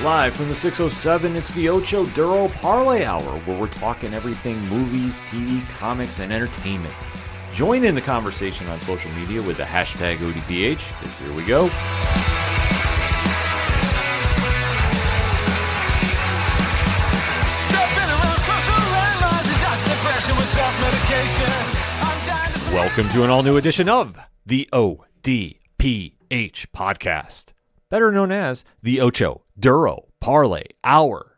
Live from the 607, it's the Ocho Duro Parlay Hour, where we're talking everything movies, TV, comics, and entertainment. Join in the conversation on social media with the hashtag ODPH, because here we go. Welcome to an all-new edition of the ODPH podcast, better known as the Ocho Duro Parlay Hour.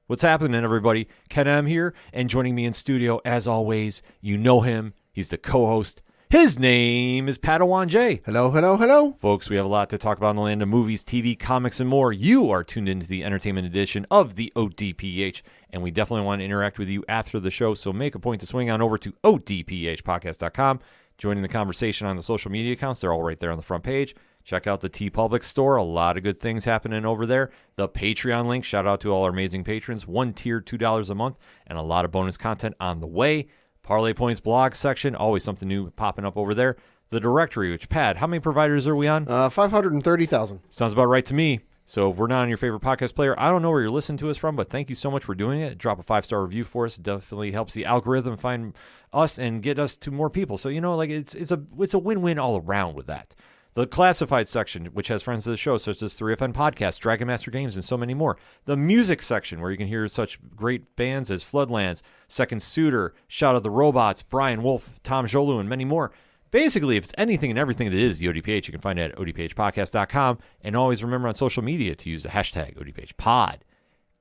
What's happening, everybody? Ken M here, and joining me in studio, as always, you know him. He's the co-host. His name is Padawan J. Hello, hello, hello. Folks, we have a lot to talk about in the land of movies, TV, comics, and more. You are tuned into the entertainment edition of the ODPH, and we definitely want to interact with you after the show, so make a point to swing on over to odphpodcast.com, joining the conversation on the social media accounts. They're all right there on the front page. Check out the TeePublic store. A lot of good things happening over there. The Patreon link. Shout out to all our amazing patrons. One tier, $2 a month, and a lot of bonus content on the way. Parlay Points blog section. Always something new popping up over there. The directory, which, Pat, how many providers are we on? 530,000. Sounds about right to me. So if we're not on your favorite podcast player, I don't know where you're listening to us from, but thank you so much for doing it. Drop a 5-star review for us. It definitely helps the algorithm find us and get us to more people. So, you know, like it's a win-win all around with that. The classified section, which has friends of the show, such as 3FN Podcast, Dragon Master Games, and so many more. The music section, where you can hear such great bands as Floodlands, Second Suitor, Shout at the Robots, Brian Wolf, Tom Jolu, and many more. Basically, if it's anything and everything that is the ODPH, you can find it at odphpodcast.com. And always remember on social media to use the hashtag ODPHpod.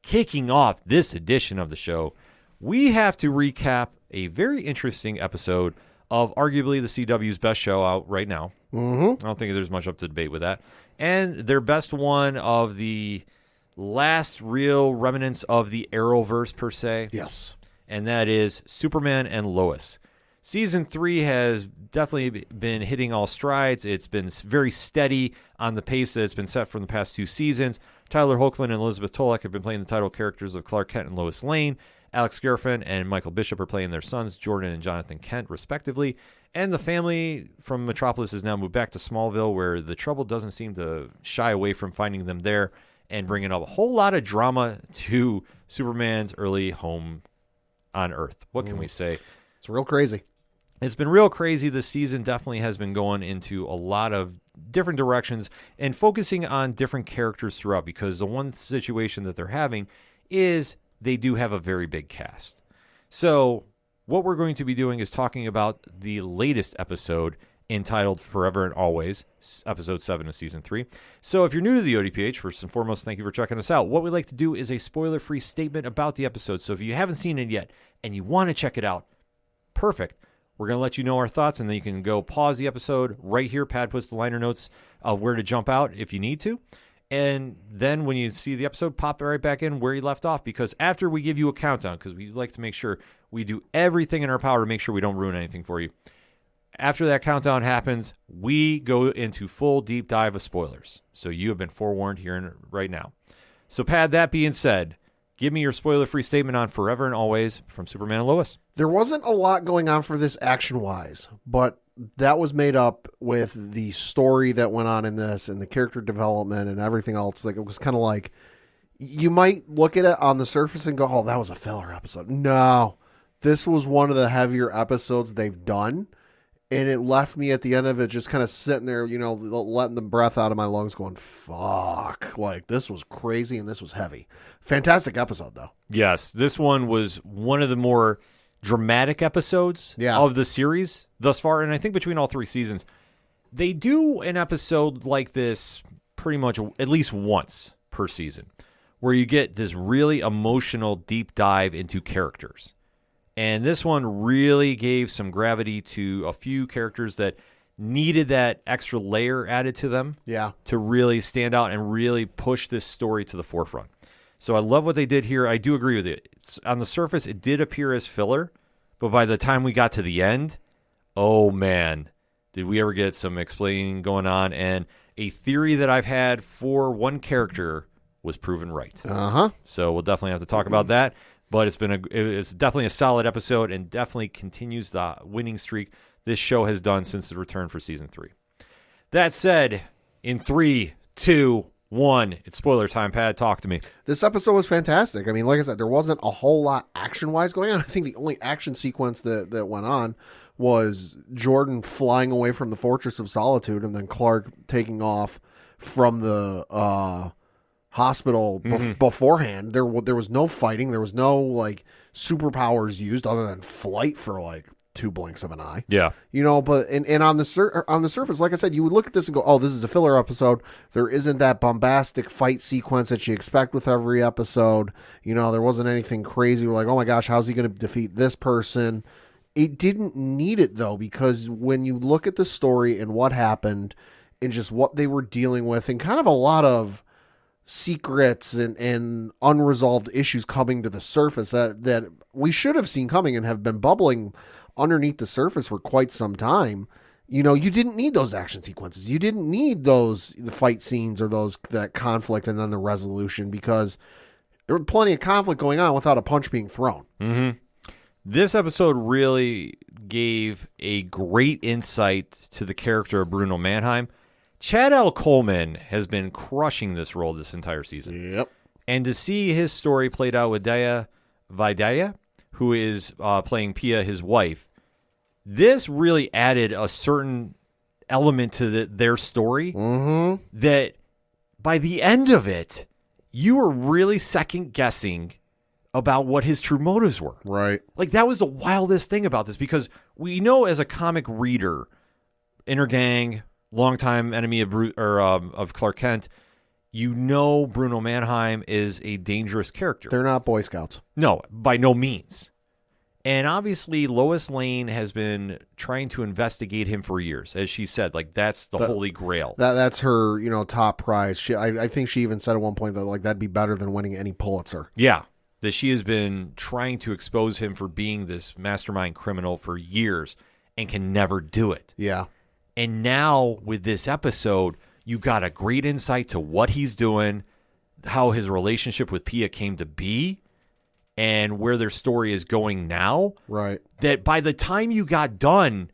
Kicking off this edition of the show, we have to recap a very interesting episode of arguably the CW's best show out right now. Mm-hmm. I don't think there's much up to debate with that. And their best one of the last real remnants of the Arrowverse, per se. Yes. And that is Superman and Lois. Season 3 has definitely been hitting all strides. It's been very steady on the pace that it's been set from the past 2 seasons. Tyler Hoechlin and Elizabeth Tolek have been playing the title characters of Clark Kent and Lois Lane. Alex Garfin and Michael Bishop are playing their sons, Jordan and Jonathan Kent, respectively. And the family from Metropolis has now moved back to Smallville, where the trouble doesn't seem to shy away from finding them there and bringing up a whole lot of drama to Superman's early home on Earth. What can we say? It's real crazy. It's been real crazy. This season definitely has been going into a lot of different directions and focusing on different characters throughout, because the one situation that they're having is they do have a very big cast. So what we're going to be doing is talking about the latest episode entitled Forever and Always, episode 7 of season 3. So if you're new to the ODPH, first and foremost, thank you for checking us out. What we like to do is a spoiler-free statement about the episode. So if you haven't seen it yet and you want to check it out, perfect. We're going to let you know our thoughts, and then you can go pause the episode right here. Pad puts the liner notes of where to jump out if you need to. And then when you see the episode, pop right back in where you left off, because after we give you a countdown, because we like to make sure we do everything in our power to make sure we don't ruin anything for you. After that countdown happens, we go into full deep dive of spoilers. So you have been forewarned here and right now. So Pad, that being said, give me your spoiler-free statement on Forever and Always from Superman and Lois. There wasn't a lot going on for this action-wise, but that was made up with the story that went on in this and the character development and everything else. Like, it was kind of like, you might look at it on the surface and go, oh, that was a filler episode. No, this was one of the heavier episodes they've done. And it left me at the end of it just kind of sitting there, you know, letting the breath out of my lungs going, fuck, like this was crazy and this was heavy. Fantastic episode, though. Yes, this one was one of the more dramatic episodes of the series thus far. And I think between all 3 seasons, they do an episode like this pretty much at least once per season, where you get this really emotional deep dive into characters. And this one really gave some gravity to a few characters that needed that extra layer added to them to really stand out and really push this story to the forefront. So I love what they did here. I do agree with it. On the surface, it did appear as filler, but by the time we got to the end, oh man, did we ever get some explaining going on. And a theory that I've had for one character was proven right. So we'll definitely have to talk about that. But it's definitely a solid episode and definitely continues the winning streak this show has done since the return for season 3. That said, in 3, 2, One, it's spoiler time, Pat. Talk to me. This episode was fantastic. I mean, like I said, there wasn't a whole lot action-wise going on. I think the only action sequence that went on was Jordan flying away from the Fortress of Solitude and then Clark taking off from the hospital beforehand. There was no fighting. There was no, like, superpowers used other than flight for, like, 2 blinks of an eye. Yeah. You know, but and on the surface, like I said, you would look at this and go, "Oh, this is a filler episode. There isn't that bombastic fight sequence that you expect with every episode. You know, there wasn't anything crazy. We're like, oh my gosh, how's he going to defeat this person?" It didn't need it though, because when you look at the story and what happened and just what they were dealing with, and kind of a lot of secrets and unresolved issues coming to the surface that we should have seen coming and have been bubbling underneath the surface for quite some time. You know, you didn't need those action sequences. You didn't need the fight scenes or that conflict and then the resolution, because there was plenty of conflict going on without a punch being thrown. Mm-hmm. This episode really gave a great insight to the character of Bruno Mannheim. Chad L. Coleman has been crushing this role this entire season. Yep. And to see his story played out with Daya Vaidya, who is playing Pia, his wife, this really added a certain element to their story that by the end of it, you were really second guessing about what his true motives were. Right. Like, that was the wildest thing about this, because we know as a comic reader, Inner Gang, longtime enemy of Clark Kent, you know Bruno Mannheim is a dangerous character. They're not Boy Scouts. No, by no means. And obviously, Lois Lane has been trying to investigate him for years. As she said, like, that's the holy grail. That's her, top prize. I think she even said at one point that, like, that'd be better than winning any Pulitzer. Yeah, that she has been trying to expose him for being this mastermind criminal for years and can never do it. Yeah. And now, with this episode, you got a great insight to what he's doing, how his relationship with Pia came to be, and where their story is going now. Right. That by the time you got done,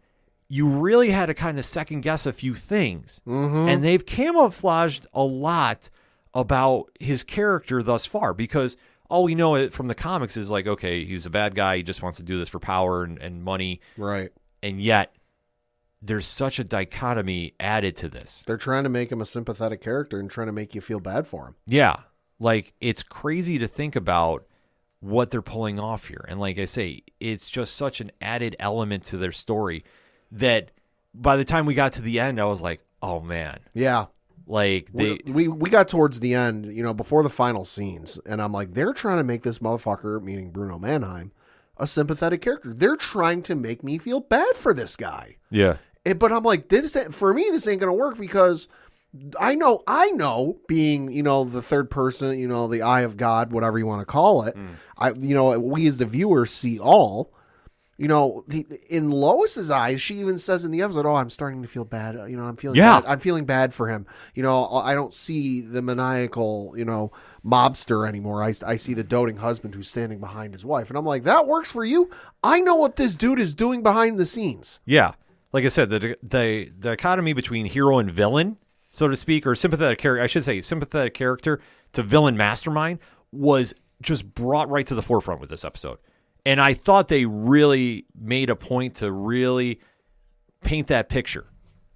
you really had to kind of second guess a few things. Mm-hmm. And they've camouflaged a lot about his character thus far, because all we know from the comics is like, okay, he's a bad guy. He just wants to do this for power and money. Right. And yet there's such a dichotomy added to this. They're trying to make him a sympathetic character and trying to make you feel bad for him. Yeah. Like, it's crazy to think about what they're pulling off here. And like I say, it's just such an added element to their story that by the time we got to the end, I was like, oh man. Yeah. Like, we got towards the end, before the final scenes, and I'm like, they're trying to make this motherfucker, meaning Bruno Mannheim, a sympathetic character. They're trying to make me feel bad for this guy. Yeah. But I'm like, for me, this ain't going to work, because I know being, the third person, the eye of God, whatever you want to call it. We as the viewers see all. In Lois's eyes, she even says in the episode, "Oh, I'm starting to feel bad. I'm feeling bad. I'm feeling bad for him. I don't see the maniacal, mobster anymore. I see the doting husband who's standing behind his wife." And I'm like, that works for you? I know what this dude is doing behind the scenes. Yeah. Like I said, the dichotomy between hero and villain, so to speak, or sympathetic character, I should say sympathetic character to villain mastermind, was just brought right to the forefront with this episode. And I thought they really made a point to really paint that picture,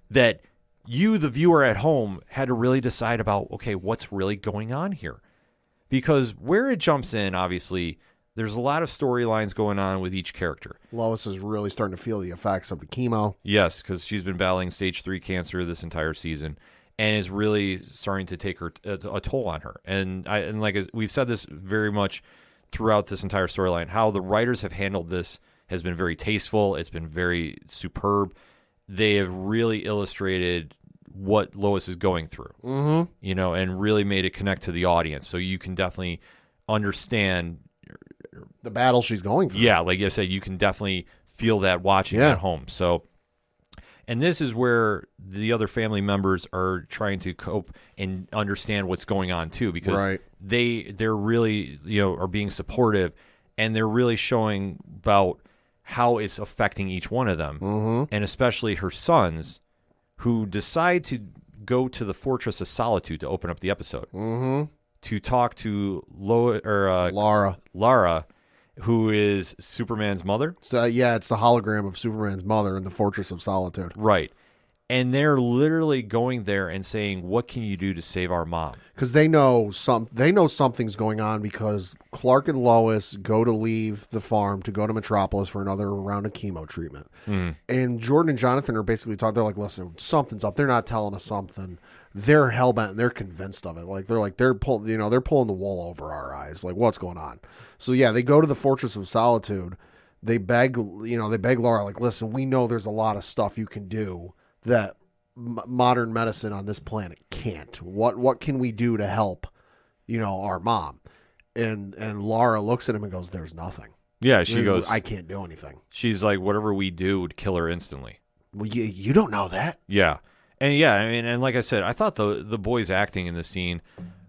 that you, the viewer at home, had to really decide about, okay, what's really going on here? Because where it jumps in, obviously, there's a lot of storylines going on with each character. Lois is really starting to feel the effects of the chemo. Yes, because she's been battling stage 3 cancer this entire season, and is really starting to take a toll on her. And like we've said this very much throughout this entire storyline, how the writers have handled this has been very tasteful. It's been very superb. They have really illustrated what Lois is going through, and really made it connect to the audience. So you can definitely understand the battle she's going through. Yeah, like I said, you can definitely feel that watching at home. So, and this is where the other family members are trying to cope and understand what's going on too, because they're really, are being supportive, and they're really showing about how it's affecting each one of them, and especially her sons, who decide to go to the Fortress of Solitude to open up the episode to talk to Lara, who is Superman's mother. So yeah, it's the hologram of Superman's mother in the Fortress of Solitude. Right. And they're literally going there and saying, "What can you do to save our mom?" Because they know something's going on because Clark and Lois go to leave the farm to go to Metropolis for another round of chemo treatment. And Jordan and Jonathan are basically talking. They're like, "Listen, something's up. They're not telling us something. They're hellbent and they're convinced of it. They're pulling the wool over our eyes. Like, what's going on?" So yeah, they go to the Fortress of Solitude. They beg Laura, like, "Listen, we know there's a lot of stuff you can do that modern medicine on this planet can't. What can we do to help, our mom?" And Laura looks at him and goes, "There's nothing." Yeah, she goes, "I can't do anything." She's like, "Whatever we do would kill her instantly." Well, you don't know that. Yeah. And yeah, I mean, and like I said, I thought the boys acting in the scene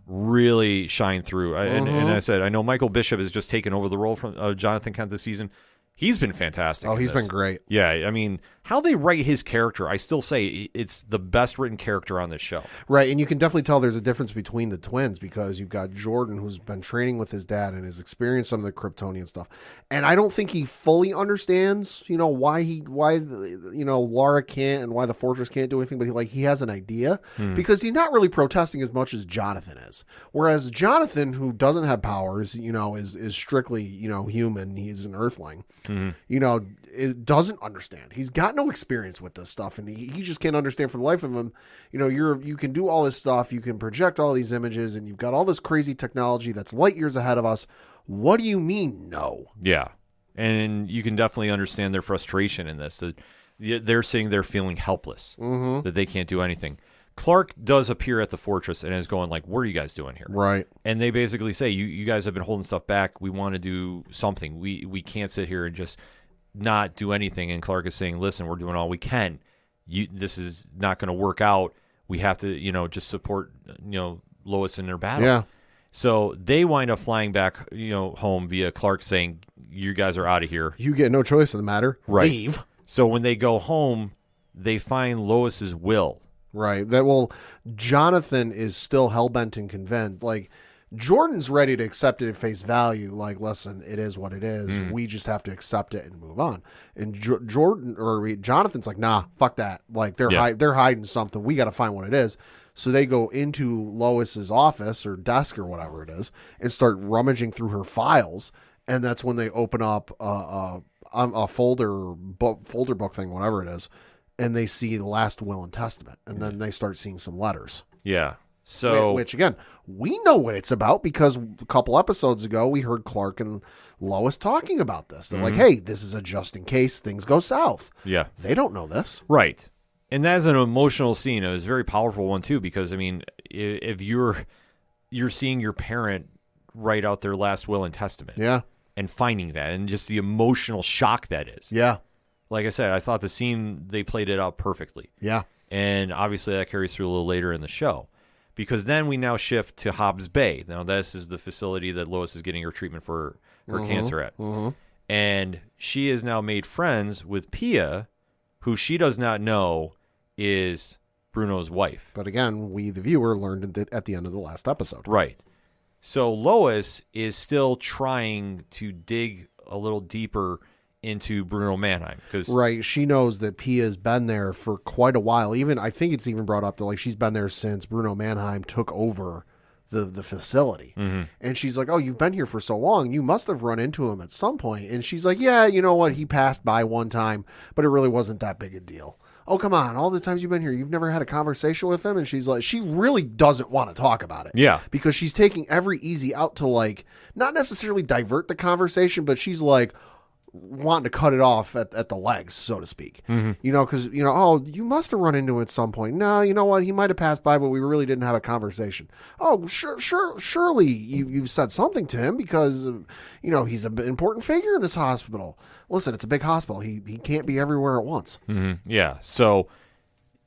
really shined through. And I said, I know Michael Bishop has just taken over the role from Jonathan Kent this season. He's been fantastic. Oh, he's been great. Yeah, I mean, how they write his character, I still say it's the best written character on this show. Right, and you can definitely tell there's a difference between the twins because you've got Jordan, who's been training with his dad and has experienced some of the Kryptonian stuff. And I don't think he fully understands, why Laura can't and why the Fortress can't do anything, but he has an idea because he's not really protesting as much as Jonathan is. Whereas Jonathan, who doesn't have powers, is strictly, human. He's an Earthling. It doesn't understand. He's got no experience with this stuff, and he just can't understand for the life of him. You can do all this stuff, you can project all these images, and you've got all this crazy technology that's light years ahead of us. What do you mean, no? Yeah, and you can definitely understand their frustration in this. That they're sitting there feeling helpless, that they can't do anything. Clark does appear at the Fortress and is going like, "What are you guys doing here?" Right. And they basically say, you guys have been holding stuff back. We want to do something. We can't sit here and just not do anything. And Clark is saying, "Listen, we're doing all we can. This is not going to work out. We have to, just support, Lois in their battle." Yeah. So they wind up flying back, home via Clark saying, "You guys are out of here. You get no choice in the matter. Right. Leave." So when they go home, they find Lois's will. Right. Jonathan is still hellbent and convinced. Like, Jordan's ready to accept it at face value. Like, listen, it is what it is. We just have to accept it and move on. And Jonathan's like, "Nah, fuck that. Like, they're hiding something. We got to find what it is." So they go into Lois's office or desk or whatever it is and start rummaging through her files. And that's when they open up a folder book thing, whatever it is. And they see the last will and testament, and then they start seeing some letters. Yeah. So, which again, we know what it's about because a couple episodes ago we heard Clark and Lois talking about this. They're like, "Hey, this is a just in case things go south." Yeah. They don't know this, right? And that's an emotional scene. It was a very powerful one too, because I mean, if you're seeing your parent write out their last will and testament, and finding that, and just the emotional shock that is, Like I said, I thought the scene, they played it out perfectly. Yeah. And obviously that carries through a little later in the show. Because then we now shift to Hobbs Bay. Now, this is the facility that Lois is getting her treatment for her cancer at. And she has now made friends with Pia, who she does not know is Bruno's wife. But again, we, the viewer, learned at the end of the last episode. Right. So Lois is still trying to dig a little deeper into Bruno Mannheim. Right. She knows that Pia's been there for quite a while. I think it's even brought up that she's been there since Bruno Mannheim took over the facility. And she's like, "Oh, you've been here for so long. You must have run into him at some point." And she's like, "Yeah, you know what? He passed by one time, but it really wasn't that big a deal." "Oh, come on. All the times you've been here, you've never had a conversation with him?" And she's like, she really doesn't want to talk about it. Yeah. Because she's taking every easy out to not necessarily divert the conversation, but she's like, wanting to cut it off at the legs, so to speak. Because, "Oh, you must have run into him at some point." "No, you know what? He might have passed by, but we really didn't have a conversation." "Oh, surely you've said something to him because, he's an important figure in this hospital." Listen, it's a big hospital. He can't be everywhere at once. Yeah. So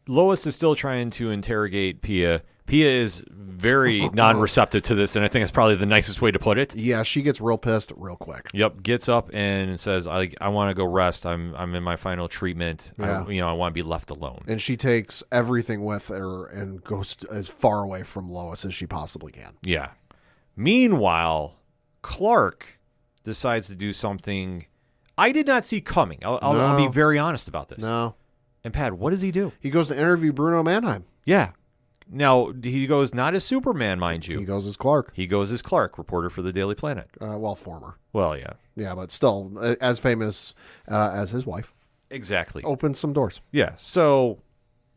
Lois is still trying to interrogate Pia. Pia is very non-receptive to this, and I think that's probably the nicest way to put it. Yeah, she gets real pissed real quick. Yep, gets up and says, "I want to go rest. I'm in my final treatment. Yeah. I want to be left alone." And she takes everything with her and goes as far away from Lois as she possibly can. Yeah. Meanwhile, Clark decides to do something I did not see coming. I'll be very honest about this. No. And Pat, what does he do? He goes to interview Bruno Mannheim. Yeah. Now, he goes not as Superman, mind you. He goes as Clark. He goes as Clark, reporter for the Daily Planet. Well, former. Well, yeah. Yeah, but still as famous as his wife. Exactly. Opens some doors. Yeah. So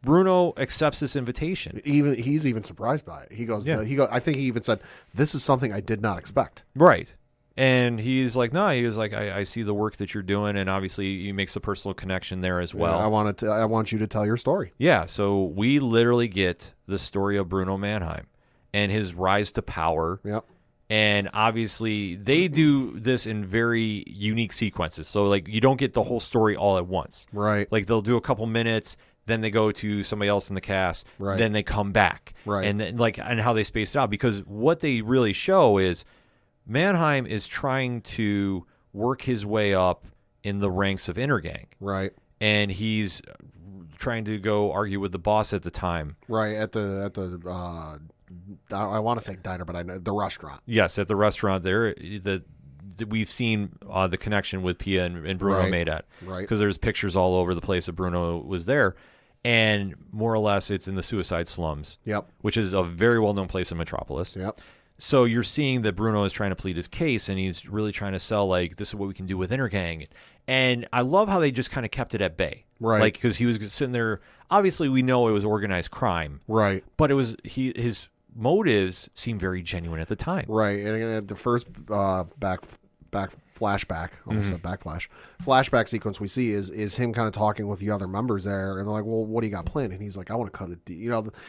Bruno accepts this invitation. He's even surprised by it. He goes, I think he even said, "This is something I did not expect." Right. And he's like, no, he was like, I see the work that you're doing, and obviously he makes a personal connection there as well. Yeah, I want you to tell your story. Yeah, so we literally get the story of Bruno Mannheim and his rise to power. Yep. And obviously they do this in very unique sequences. So like you don't get the whole story all at once. Right. Like they'll do a couple minutes, then they go to somebody else in the cast, right. Then they come back. Right. And then, and how they space it out, because what they really show is Mannheim is trying to work his way up in the ranks of Intergang. Right. And he's trying to go argue with the boss at the time. Right, at the I want to say diner, but I know the restaurant. Yes, at the restaurant there. We've seen the connection with Pia and Bruno made at. Right. Because there's pictures all over the place that Bruno was there. And more or less it's in the suicide slums. Yep. Which is a very well-known place in Metropolis. Yep. So you're seeing that Bruno is trying to plead his case, and he's really trying to sell, like, this is what we can do with Intergang. And I love how they just kind of kept it at bay. Right. Like, because he was sitting there. Obviously, we know it was organized crime. Right. But it was his motives seemed very genuine at the time. Right. And the first back flashback, almost said backflash, flashback sequence we see is him kind of talking with the other members there, and they're like, "Well, what do you got planned?" And he's like, "I want to cut it."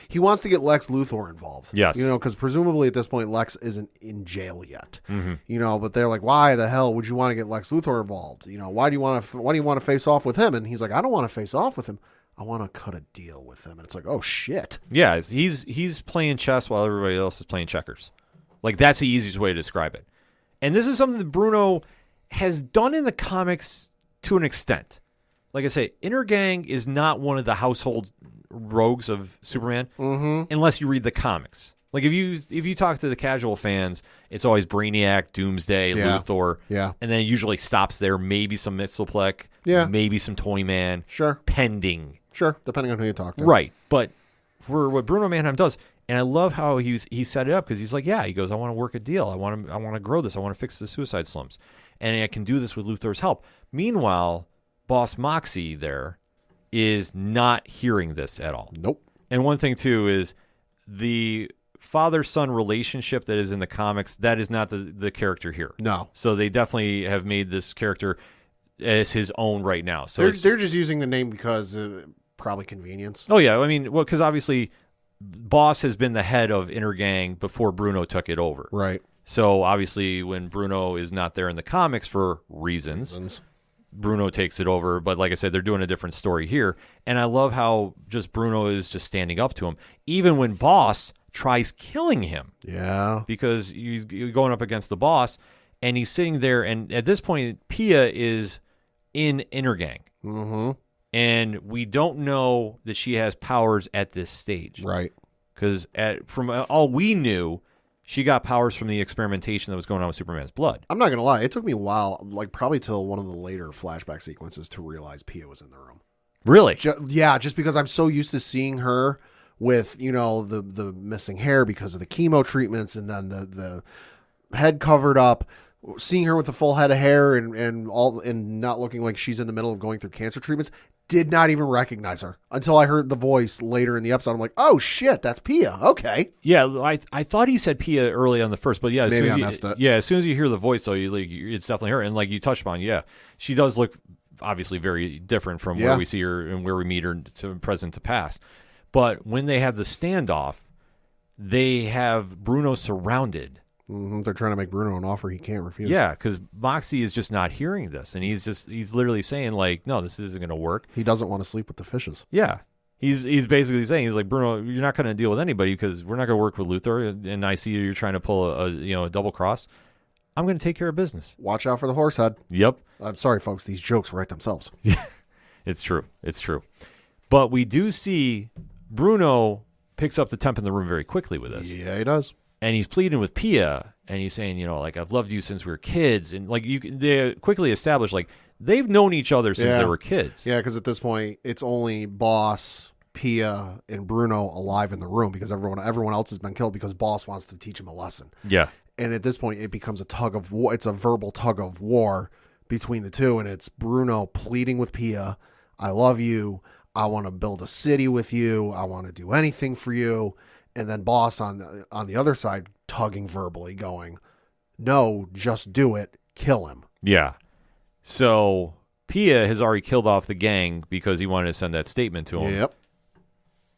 He wants to get Lex Luthor involved. Yes. Because presumably at this point Lex isn't in jail yet. But they're like, "Why the hell would you want to get Lex Luthor involved? Why do you want to face off with him?" And he's like, "I don't want to face off with him. I want to cut a deal with him." And it's like, "Oh shit." Yeah, he's playing chess while everybody else is playing checkers. Like, that's the easiest way to describe it. And this is something that Bruno has done in the comics to an extent. Like I say, Intergang is not one of the household rogues of Superman unless you read the comics. Like if you talk to the casual fans, it's always Brainiac, Doomsday, Luthor, and then it usually stops there. Maybe some Mxyzptlk, maybe some Toyman, pending, depending on who you talk to, right? But for what Bruno Mannheim does. And I love how he set it up, because he's like, he goes, I want to work a deal. I want to grow this. I want to fix the suicide slums. And I can do this with Luthor's help. Meanwhile, Boss Moxie there is not hearing this at all. Nope. And one thing, too, is the father-son relationship that is in the comics, that is not the character here. No. So they definitely have made this character as his own right now. So they're just using the name because probably convenience. Oh, yeah. I mean, well, because obviously Boss has been the head of Intergang before Bruno took it over. Right. So obviously when Bruno is not there in the comics for reasons, Bruno takes it over. But like I said, they're doing a different story here. And I love how just Bruno is just standing up to him, even when Boss tries killing him. Yeah. Because he's going up against the boss, and he's sitting there. And at this point, Pia is in Intergang. Mm-hmm. And we don't know that she has powers at this stage. Right. Because from all we knew, she got powers from the experimentation that was going on with Superman's blood. I'm not going to lie. It took me a while, like probably till one of the later flashback sequences, to realize Pia was in the room. Really? Just because I'm so used to seeing her with, the missing hair because of the chemo treatments, and then the head covered up. Seeing her with a full head of hair and not looking like she's in the middle of going through cancer treatments, did not even recognize her until I heard the voice later in the episode. I'm like, oh shit, that's Pia. Okay. Yeah, I thought he said Pia early on the first, but yeah, maybe I missed it. Yeah, as soon as you hear the voice, though, it's definitely her. And like you touched upon, she does look obviously very different from where we see her and where we meet her to present to past. But when they have the standoff, they have Bruno surrounded. Mm-hmm. They're trying to make Bruno an offer he can't refuse. Yeah, because Moxie is just not hearing this, and he's literally saying like, "No, this isn't going to work." He doesn't want to sleep with the fishes. Yeah, He's basically saying, he's like, Bruno, you're not going to deal with anybody because we're not going to work with Luther, and I see you're trying to pull a double cross. I'm going to take care of business. Watch out for the horse head. Yep. I'm sorry, folks. These jokes write themselves. Yeah, it's true. It's true. But we do see Bruno picks up the temp in the room very quickly with this. Yeah, he does. And he's pleading with Pia, and he's saying, like, I've loved you since we were kids. And, like, they quickly establish, like, they've known each other since they were kids. Yeah, because at this point, it's only Boss, Pia, and Bruno alive in the room because everyone else has been killed because Boss wants to teach him a lesson. Yeah. And at this point, it becomes a tug of war. It's a verbal tug of war between the two, and it's Bruno pleading with Pia, I love you. I want to build a city with you. I want to do anything for you. And then Boss on the other side tugging verbally, going, no, just do it. Kill him. Yeah. So Pia has already killed off the gang because he wanted to send that statement to him. Yep.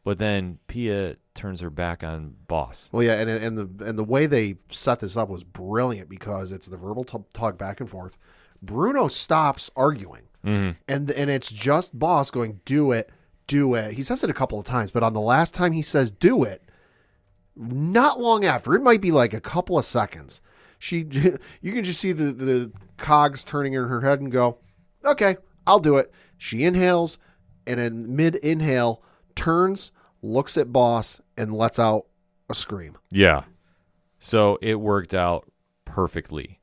But then Pia turns her back on Boss. Well, yeah, and the way they set this up was brilliant because it's the verbal tug back and forth. Bruno stops arguing, and it's just Boss going, do it, do it. He says it a couple of times, but on the last time he says do it, not long after, it might be like a couple of seconds, you can just see the cogs turning in her head and go, okay, I'll do it. She inhales, and in mid-inhale, turns, looks at Boss, and lets out a scream. Yeah. So it worked out perfectly.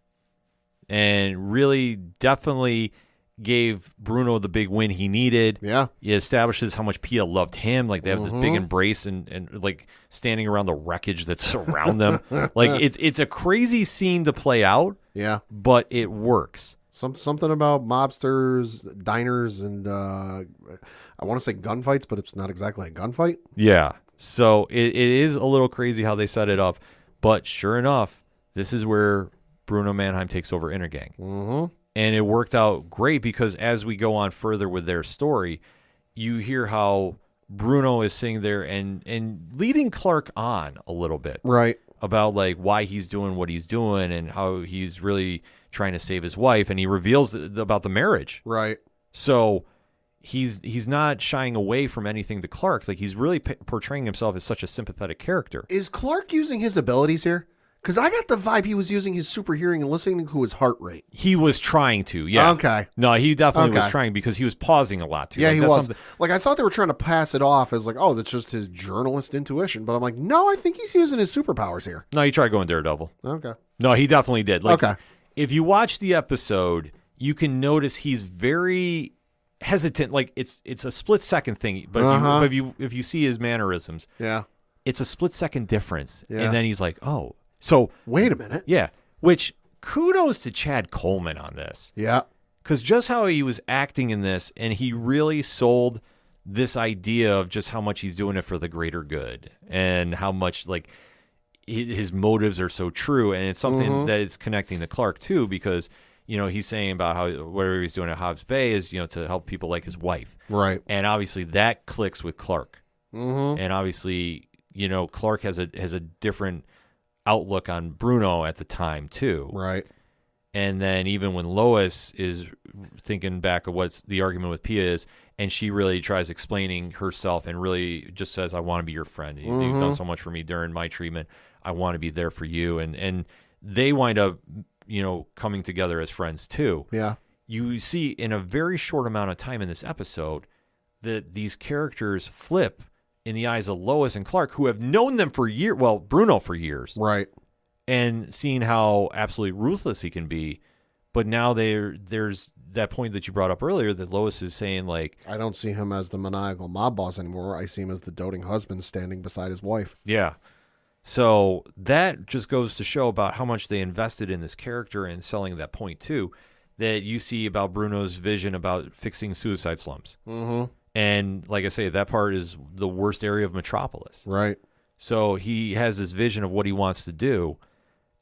And really definitely gave Bruno the big win he needed. Yeah. He establishes how much Pia loved him. Like, they have this big embrace and like standing around the wreckage that's around them. Like, it's a crazy scene to play out. Yeah. But it works. Something about mobsters, diners, and I want to say gunfights, but it's not exactly a gunfight. Yeah. So it is a little crazy how they set it up. But sure enough, this is where Bruno Mannheim takes over Intergang. Mm-hmm. And it worked out great because as we go on further with their story, you hear how Bruno is sitting there and leading Clark on a little bit. Right. About like why he's doing what he's doing and how he's really trying to save his wife. And he reveals about the marriage. Right. So he's not shying away from anything to Clark. Like, he's really portraying himself as such a sympathetic character. Is Clark using his abilities here? Because I got the vibe he was using his super hearing and listening to his heart rate. He was trying to, yeah. Okay. No, he definitely was trying because he was pausing a lot too. Yeah, like, he that's was. something- Like, I thought they were trying to pass it off as like, oh, that's just his journalist intuition. But I'm like, no, I think he's using his superpowers here. No, he tried going Daredevil. Okay. No, he definitely did. Like, okay. If you watch the episode, you can notice he's very hesitant. Like, it's a split second thing, but if you see his mannerisms, yeah, it's a split second difference. Yeah. And then he's like, oh, so wait a minute. Yeah, which kudos to Chad Coleman on this. Yeah, because just how he was acting in this, and he really sold this idea of just how much he's doing it for the greater good, and how much like his motives are so true, and it's something that is connecting to Clark too, because he's saying about how whatever he's doing at Hobbs Bay is to help people like his wife, right? And obviously that clicks with Clark, and obviously Clark has a different outlook on Bruno at the time too, right? And then even when Lois is thinking back of what's the argument with Pia is, and she really tries explaining herself and really just says, I want to be your friend. You've done so much for me during my treatment. I want to be there for you. And they wind up, coming together as friends too. Yeah. You see in a very short amount of time in this episode that these characters flip in the eyes of Lois and Clark, who have known them for years. Well, Bruno for years. Right. And seeing how absolutely ruthless he can be. But now there's that point that you brought up earlier that Lois is saying, like, I don't see him as the maniacal mob boss anymore. I see him as the doting husband standing beside his wife. Yeah. So that just goes to show about how much they invested in this character and selling that point too, that you see about Bruno's vision about fixing suicide slums. Mm-hmm. And like I say, that part is the worst area of Metropolis. Right. So he has this vision of what he wants to do.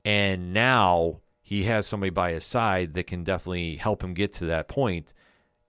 And now he has somebody by his side that can definitely help him get to that point.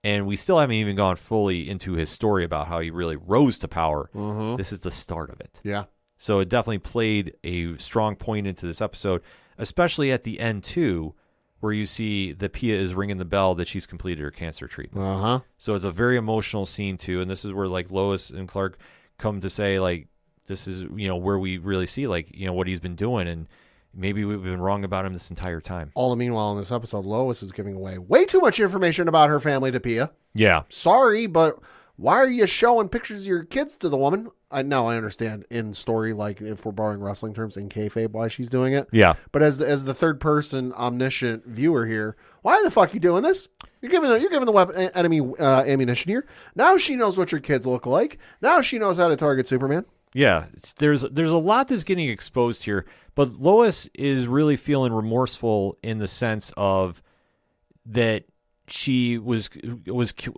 And we still haven't even gone fully into his story about how he really rose to power. Mm-hmm. This is the start of it. Yeah. So it definitely played a strong point into this episode, especially at the end too, where you see that Pia is ringing the bell that she's completed her cancer treatment. Uh-huh. So it's a very emotional scene too, and this is where like Lois and Clark come to say like this is where we really see like what he's been doing, and maybe we've been wrong about him this entire time. All the meanwhile in this episode, Lois is giving away way too much information about her family to Pia. Yeah. Sorry, but why are you showing pictures of your kids to the woman? I understand in story, like if we're borrowing wrestling terms, in kayfabe, why she's doing it. Yeah. But as the third person omniscient viewer here, why the fuck are you doing this? You're giving the weapon enemy ammunition here. Now she knows what your kids look like. Now she knows how to target Superman. Yeah. There's a lot that's getting exposed here, but Lois is really feeling remorseful in the sense of that she was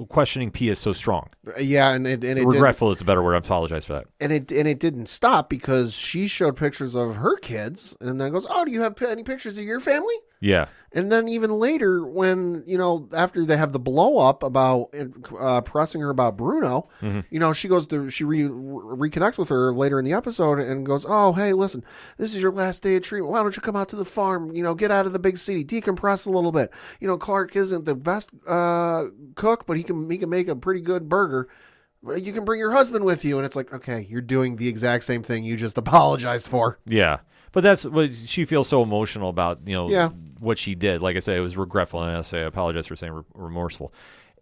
questioning Pia so strong. Yeah, and it regretful is the better word. I apologize for that. And it didn't stop because she showed pictures of her kids, and then goes, "Oh, do you have any pictures of your family?" Yeah. And then even later, when after they have the blow up about pressing her about Bruno, she goes to reconnects with her later in the episode and goes, "Oh, hey, listen, this is your last day of treatment. Why don't you come out to the farm? Get out of the big city, decompress a little bit. Clark isn't the best cook, but he can make a pretty good burger. You can bring your husband with you." And it's like, okay, you're doing the exact same thing you just apologized for. Yeah. But that's what she feels so emotional about, what she did. Like I said, it was regretful, and I apologize for saying remorseful.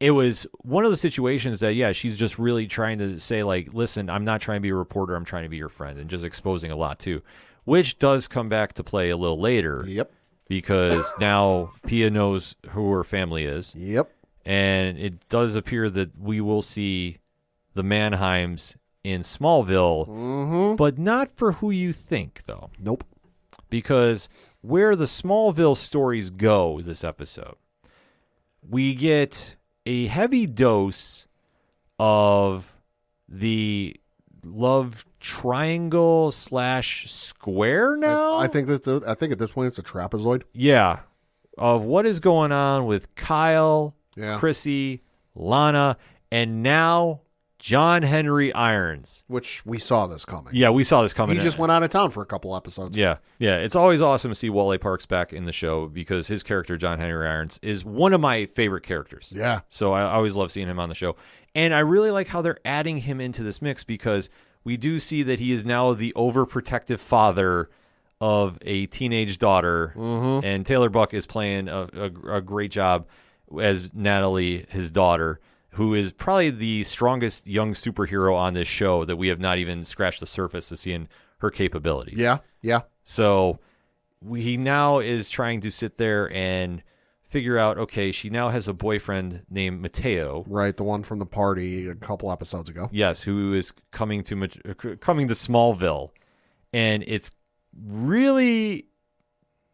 It was one of the situations that, she's just really trying to say, like, listen, I'm not trying to be a reporter, I'm trying to be your friend, and just exposing a lot, too, which does come back to play a little later. Yep. Because now Pia knows who her family is. Yep. And it does appear that we will see the Mannheims in Smallville, but not for who you think, though. Nope. Because where the Smallville stories go this episode, we get a heavy dose of the love triangle / square now. I think at this point it's a trapezoid. Yeah, of what is going on with Kyle, Chrissy, Lana, and now John Henry Irons. Which we saw this coming. Yeah, we saw this coming. He just went out of town for a couple episodes. Yeah. It's always awesome to see Wale Parks back in the show because his character, John Henry Irons, is one of my favorite characters. Yeah. So I always love seeing him on the show. And I really like how they're adding him into this mix because we do see that he is now the overprotective father of a teenage daughter. And Taylor Buck is playing a great job as Natalie, his daughter, who is probably the strongest young superhero on this show that we have not even scratched the surface to seeing her capabilities. Yeah. So he now is trying to sit there and figure out, okay, she now has a boyfriend named Mateo. Right, the one from the party a couple episodes ago. Yes, who is coming to Smallville. And it's really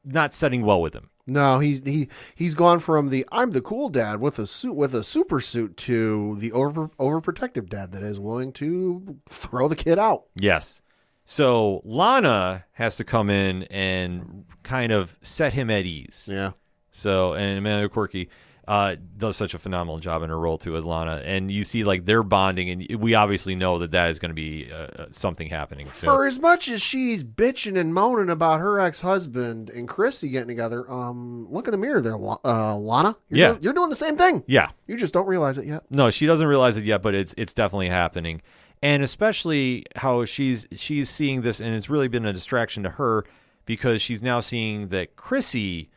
not setting well with him. No, he's gone from the I'm the cool dad with a super suit to the overprotective dad that is willing to throw the kid out. Yes. So Lana has to come in and kind of set him at ease. Yeah. So, and Amanda Corky does such a phenomenal job in her role too as Lana, and you see like they're bonding, and we obviously know that is going to be something happening. So. For as much as she's bitching and moaning about her ex-husband and Chrissy getting together, look in the mirror there, Lana. You're doing the same thing. Yeah, you just don't realize it yet. No, she doesn't realize it yet, but it's definitely happening, and especially how she's seeing this, and it's really been a distraction to her because she's now seeing that Chrissy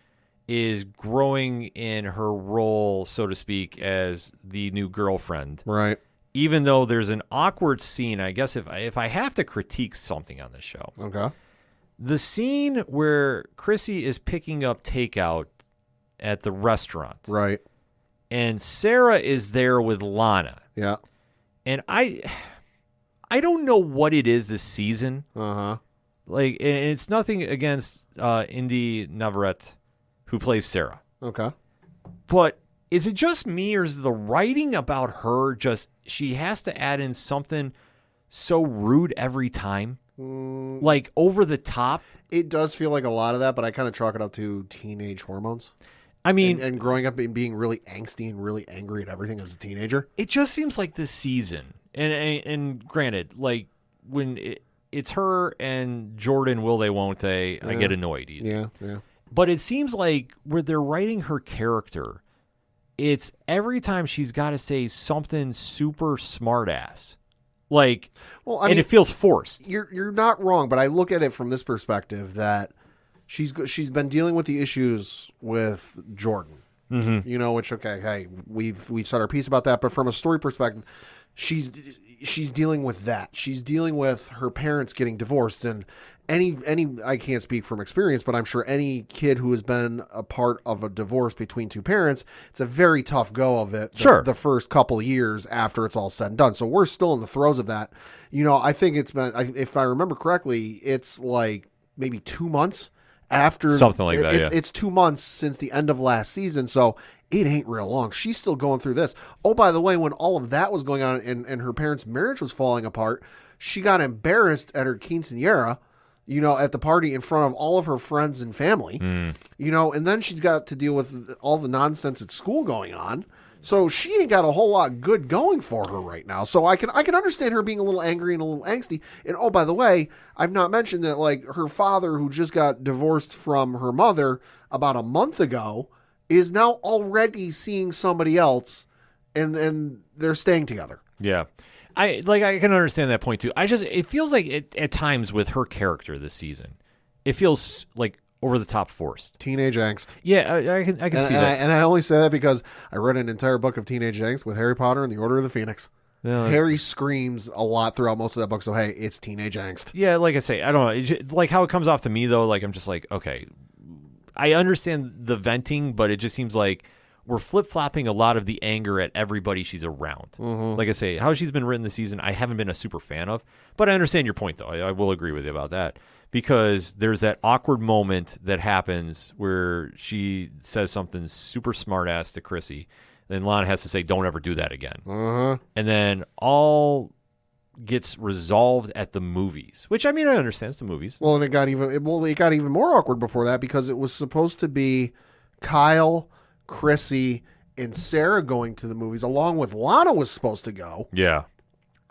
is growing in her role, so to speak, as the new girlfriend. Right. Even though there's an awkward scene, I guess if I have to critique something on this show. Okay. The scene where Chrissy is picking up takeout at the restaurant. Right. And Sarah is there with Lana. Yeah. And I don't know what it is this season. Uh-huh. Like, and it's nothing against Indy Navarrete, who plays Sarah. Okay. But is it just me, or is the writing about her just, she has to add in something so rude every time? Like over the top? It does feel like a lot of that, but I kind of chalk it up to teenage hormones. I mean... And growing up and being really angsty and really angry at everything as a teenager. It just seems like this season, and granted, like when it's her and Jordan, will they, won't they, I get annoyed easy. Yeah. But it seems like where they're writing her character, it's every time she's got to say something super smart ass. Like, Well, and it feels forced. You're not wrong, but I look at it from this perspective that she's been dealing with the issues with Jordan. Mm-hmm. You know, which okay, hey, we've said our piece about that, but from a story perspective, she's dealing with that. She's dealing with her parents getting divorced, and any I can't speak from experience, but I'm sure any kid who has been a part of a divorce between two parents, it's a very tough go of it. Sure. The first couple of years after it's all said and done. So we're still in the throes of that. You know, I think it's been, if I remember correctly, it's like maybe 2 months after something like that. It's 2 months since the end of last season. So it ain't real long. She's still going through this. Oh, by the way, when all of that was going on and her parents' marriage was falling apart, she got embarrassed at her quinceañera, you know, at the party in front of all of her friends and family, you know, and then she's got to deal with all the nonsense at school going on. So she ain't got a whole lot good going for her right now. So I can understand her being a little angry and a little angsty. And oh, by the way, I've not mentioned that like her father, who just got divorced from her mother about a month ago, is now already seeing somebody else, and they're staying together. Yeah. I can understand that point too. It feels like at times with her character this season, it feels like over the top forced. Teenage angst. Yeah, I can see that. And I only say that because I read an entire book of teenage angst with Harry Potter and the Order of the Phoenix. No, Harry screams a lot throughout most of that book, so hey, it's teenage angst. Yeah, like I say, I don't know. Like how it comes off to me though, like I'm just like, okay, I understand the venting, but it just seems like we're flip-flopping a lot of the anger at everybody she's around. Mm-hmm. Like I say, how she's been written this season, I haven't been a super fan of, but I understand your point though. I will agree with you about that. Because there's that awkward moment that happens where she says something super smart-ass to Chrissy. Then Lana has to say, don't ever do that again. Uh-huh. And then all gets resolved at the movies, which, I mean, I understand. It's the movies. Well, and it got even more awkward before that because it was supposed to be Kyle, Chrissy, and Sarah going to the movies, along with Lana was supposed to go. Yeah.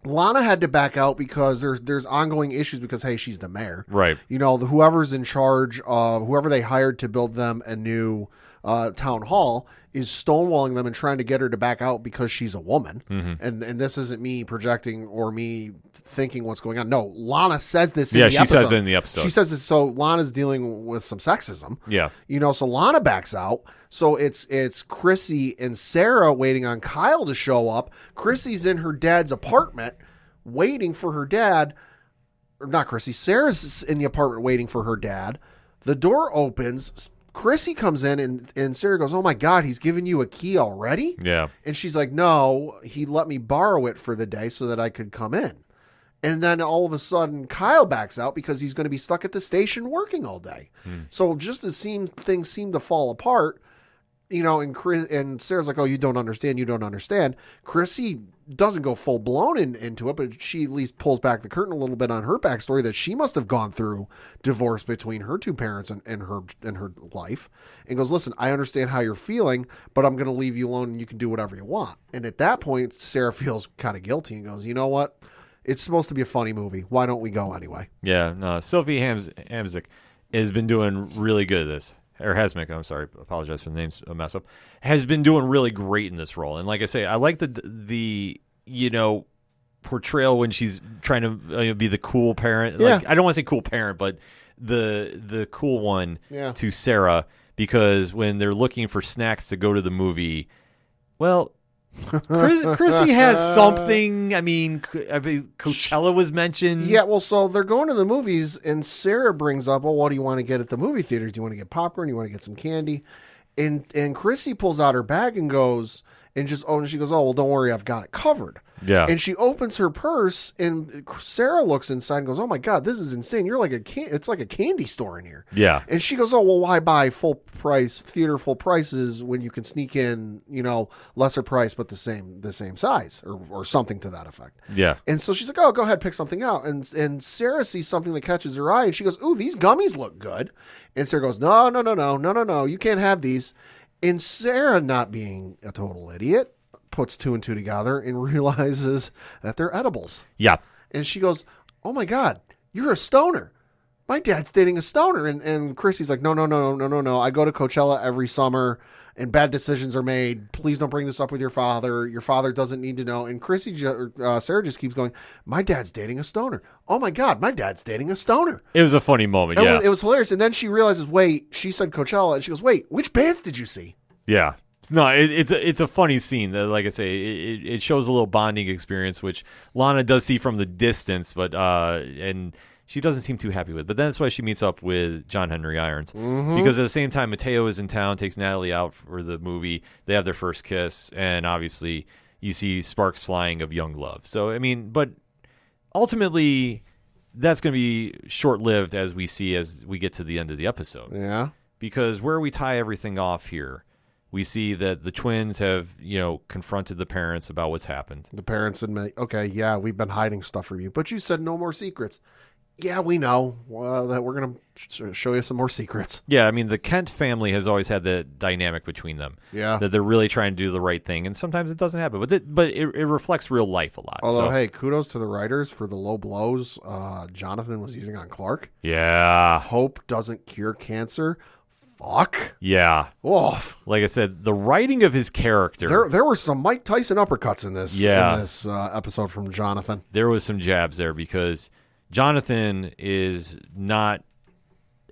Lana had to back out because there's ongoing issues because, hey, she's the mayor. Right. You know, whoever's in charge, whoever they hired to build them a new town hall is stonewalling them and trying to get her to back out because she's a woman. Mm-hmm. And this isn't me projecting or me thinking what's going on. No, Lana says this in the episode. Yeah, she says it in the episode. She says this, so Lana's dealing with some sexism. Yeah. You know, so Lana backs out. So it's Chrissy and Sarah waiting on Kyle to show up. Chrissy's in her dad's apartment waiting for her dad. Or not Chrissy. Sarah's in the apartment waiting for her dad. The door opens. Chrissy comes in and Sarah goes, oh my God, he's giving you a key already? Yeah. And she's like, no, he let me borrow it for the day so that I could come in. And then all of a sudden Kyle backs out because he's going to be stuck at the station working all day. So just as things seem to fall apart, you know, and Sarah's like, oh, you don't understand. Chrissy doesn't go full blown into it, but she at least pulls back the curtain a little bit on her backstory that she must have gone through divorce between her two parents and her life, and goes, listen, I understand how you're feeling, but I'm going to leave you alone and you can do whatever you want. And at that point, Sarah feels kind of guilty and goes, you know what? It's supposed to be a funny movie. Why don't we go anyway? Yeah. No, Sophie Hamzik has been doing really good at this. Or Hasmick, I'm sorry, apologize for the name's a mess up, has been doing really great in this role. And like I say, I like the you know, portrayal when she's trying to be the cool parent. Yeah. Like, I don't want to say cool parent, but the cool one to Sarah, because when they're looking for snacks to go to the movie, well, Chrissy has something. I mean, Coachella was mentioned. Yeah, well, so they're going to the movies, and Sarah brings up, well, what do you want to get at the movie theaters? Do you want to get popcorn? Do you want to get some candy? And Chrissy pulls out her bag and goes, and she goes, oh, well, don't worry, I've got it covered. Yeah. And she opens her purse, and Sarah looks inside and goes, oh my God, this is insane. You're like it's like a candy store in here. Yeah. And she goes, oh, well, why buy full prices when you can sneak in, you know, lesser price, but the same size or something to that effect. Yeah. And so she's like, oh, go ahead, pick something out. And Sarah sees something that catches her eye, and she goes, ooh, these gummies look good. And Sarah goes, no, you can't have these. And Sarah, not being a total idiot, puts two and two together and realizes that they're edibles. Yeah. And she goes, oh my God, you're a stoner. my dad's dating a stoner. And Chrissy's like, no. I go to Coachella every summer and bad decisions are made. Please don't bring this up with your father. Your father doesn't need to know. And Sarah just keeps going, my dad's dating a stoner. Oh my God, my dad's dating a stoner. It was a funny moment, yeah. It was hilarious. And then she realizes, wait, she said Coachella. And she goes, wait, which bands did you see? Yeah. No, it's a funny scene. Like I say, it shows a little bonding experience, which Lana does see from the distance, but and she doesn't seem too happy with. But then that's why she meets up with John Henry Irons. Mm-hmm. Because at the same time, Mateo is in town, takes Natalie out for the movie. They have their first kiss, and obviously you see sparks flying of young love. So, I mean, but ultimately that's going to be short-lived as we get to the end of the episode. Yeah. Because where we tie everything off here, we see that the twins have, confronted the parents about what's happened. The parents admit, okay, yeah, we've been hiding stuff from you, but you said no more secrets. Yeah, we know that we're going to show you some more secrets. Yeah, I mean, the Kent family has always had that dynamic between them. Yeah. That they're really trying to do the right thing, and sometimes it doesn't happen. But it reflects real life a lot. Although, hey, kudos to the writers for the low blows Jonathan was using on Clark. Yeah. Hope doesn't cure cancer. Fuck. Yeah. Oh. Like I said, the writing of his character. There were some Mike Tyson uppercuts in this episode from Jonathan. There was some jabs there because Jonathan is not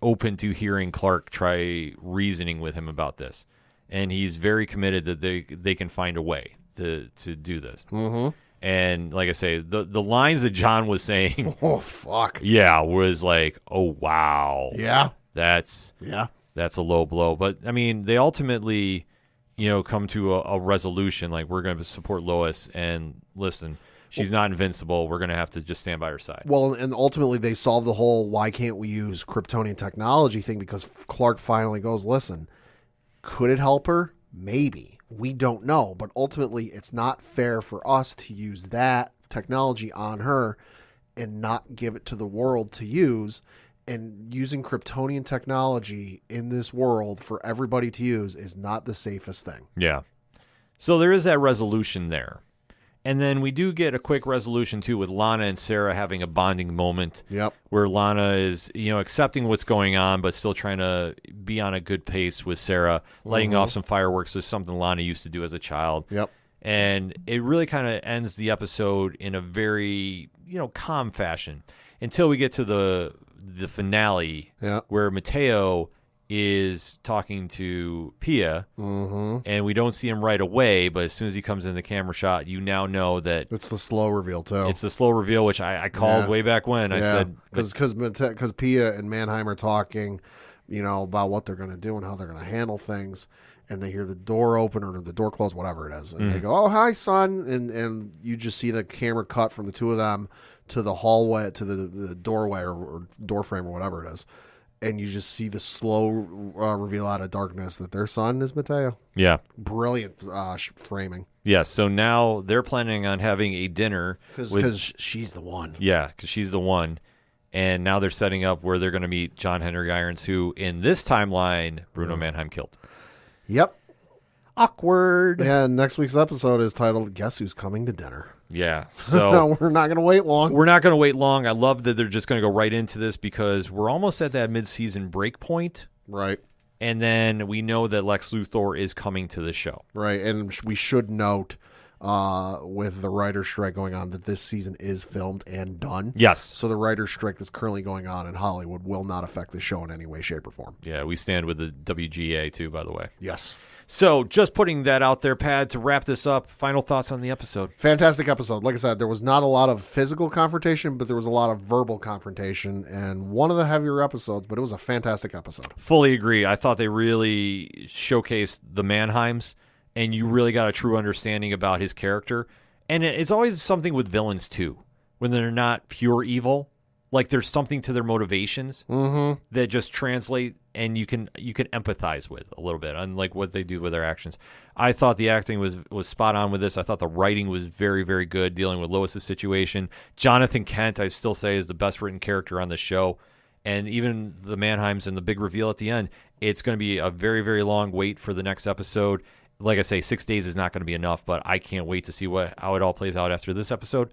open to hearing Clark try reasoning with him about this. And he's very committed that they can find a way to do this. Mm-hmm. And like I say, the lines that John was saying. Oh, fuck. Yeah, was like, oh, wow. Yeah. That's a low blow. But, I mean, they ultimately, come to a resolution. Like, we're going to support Lois and listen. She's not invincible. We're going to have to just stand by her side. Well, and ultimately they solve the whole why can't we use Kryptonian technology thing because Clark finally goes, listen, could it help her? Maybe. We don't know. But ultimately it's not fair for us to use that technology on her and not give it to the world to use. And using Kryptonian technology in this world for everybody to use is not the safest thing. Yeah. So there is that resolution there. And then we do get a quick resolution, too, with Lana and Sarah having a bonding moment. Yep. Where Lana is, accepting what's going on, but still trying to be on a good pace with Sarah, letting off some fireworks was something Lana used to do as a child. Yep. And it really kind of ends the episode in a very, calm fashion until we get to the finale where Mateo is talking to Pia, and we don't see him right away, but as soon as he comes in the camera shot, you now know that it's the slow reveal too. It's the slow reveal, which I called way back when. I said because Pia and Mannheim are talking, about what they're going to do and how they're going to handle things, and they hear the door open or the door close, whatever it is, and they go, "Oh, hi, son," and you just see the camera cut from the two of them to the hallway, to the doorway or door frame or whatever it is. And you just see the slow reveal out of darkness that their son is Mateo. Yeah. Brilliant framing. Yeah, so now they're planning on having a dinner. Because she's the one. Yeah, because she's the one. And now they're setting up where they're going to meet John Henry Irons, who in this timeline, Bruno Mannheim killed. Yep. Awkward. Yeah, next week's episode is titled, Guess Who's Coming to Dinner? Yeah, so no, we're not going to wait long. We're not going to wait long. I love that they're just going to go right into this because we're almost at that mid-season break point. Right. And then we know that Lex Luthor is coming to the show. Right, and we should note with the writer's strike going on that this season is filmed and done. Yes. So the writer's strike that's currently going on in Hollywood will not affect the show in any way, shape, or form. Yeah, we stand with the WGA too, by the way. Yes. So just putting that out there, Pad, to wrap this up, final thoughts on the episode. Fantastic episode. Like I said, there was not a lot of physical confrontation, but there was a lot of verbal confrontation, and one of the heavier episodes, but it was a fantastic episode. Fully agree. I thought they really showcased the Mannheims, and you really got a true understanding about his character. And it's always something with villains, too, when they're not pure evil. Like there's something to their motivations that just translate and you can empathize with a little bit, unlike what they do with their actions. I thought the acting was spot on with this. I thought the writing was very, very good dealing with Lois's situation. Jonathan Kent, I still say, is the best written character on the show. And even the Mannheims and the big reveal at the end, it's going to be a very, very long wait for the next episode. Like I say, 6 days is not going to be enough, but I can't wait to see how it all plays out after this episode.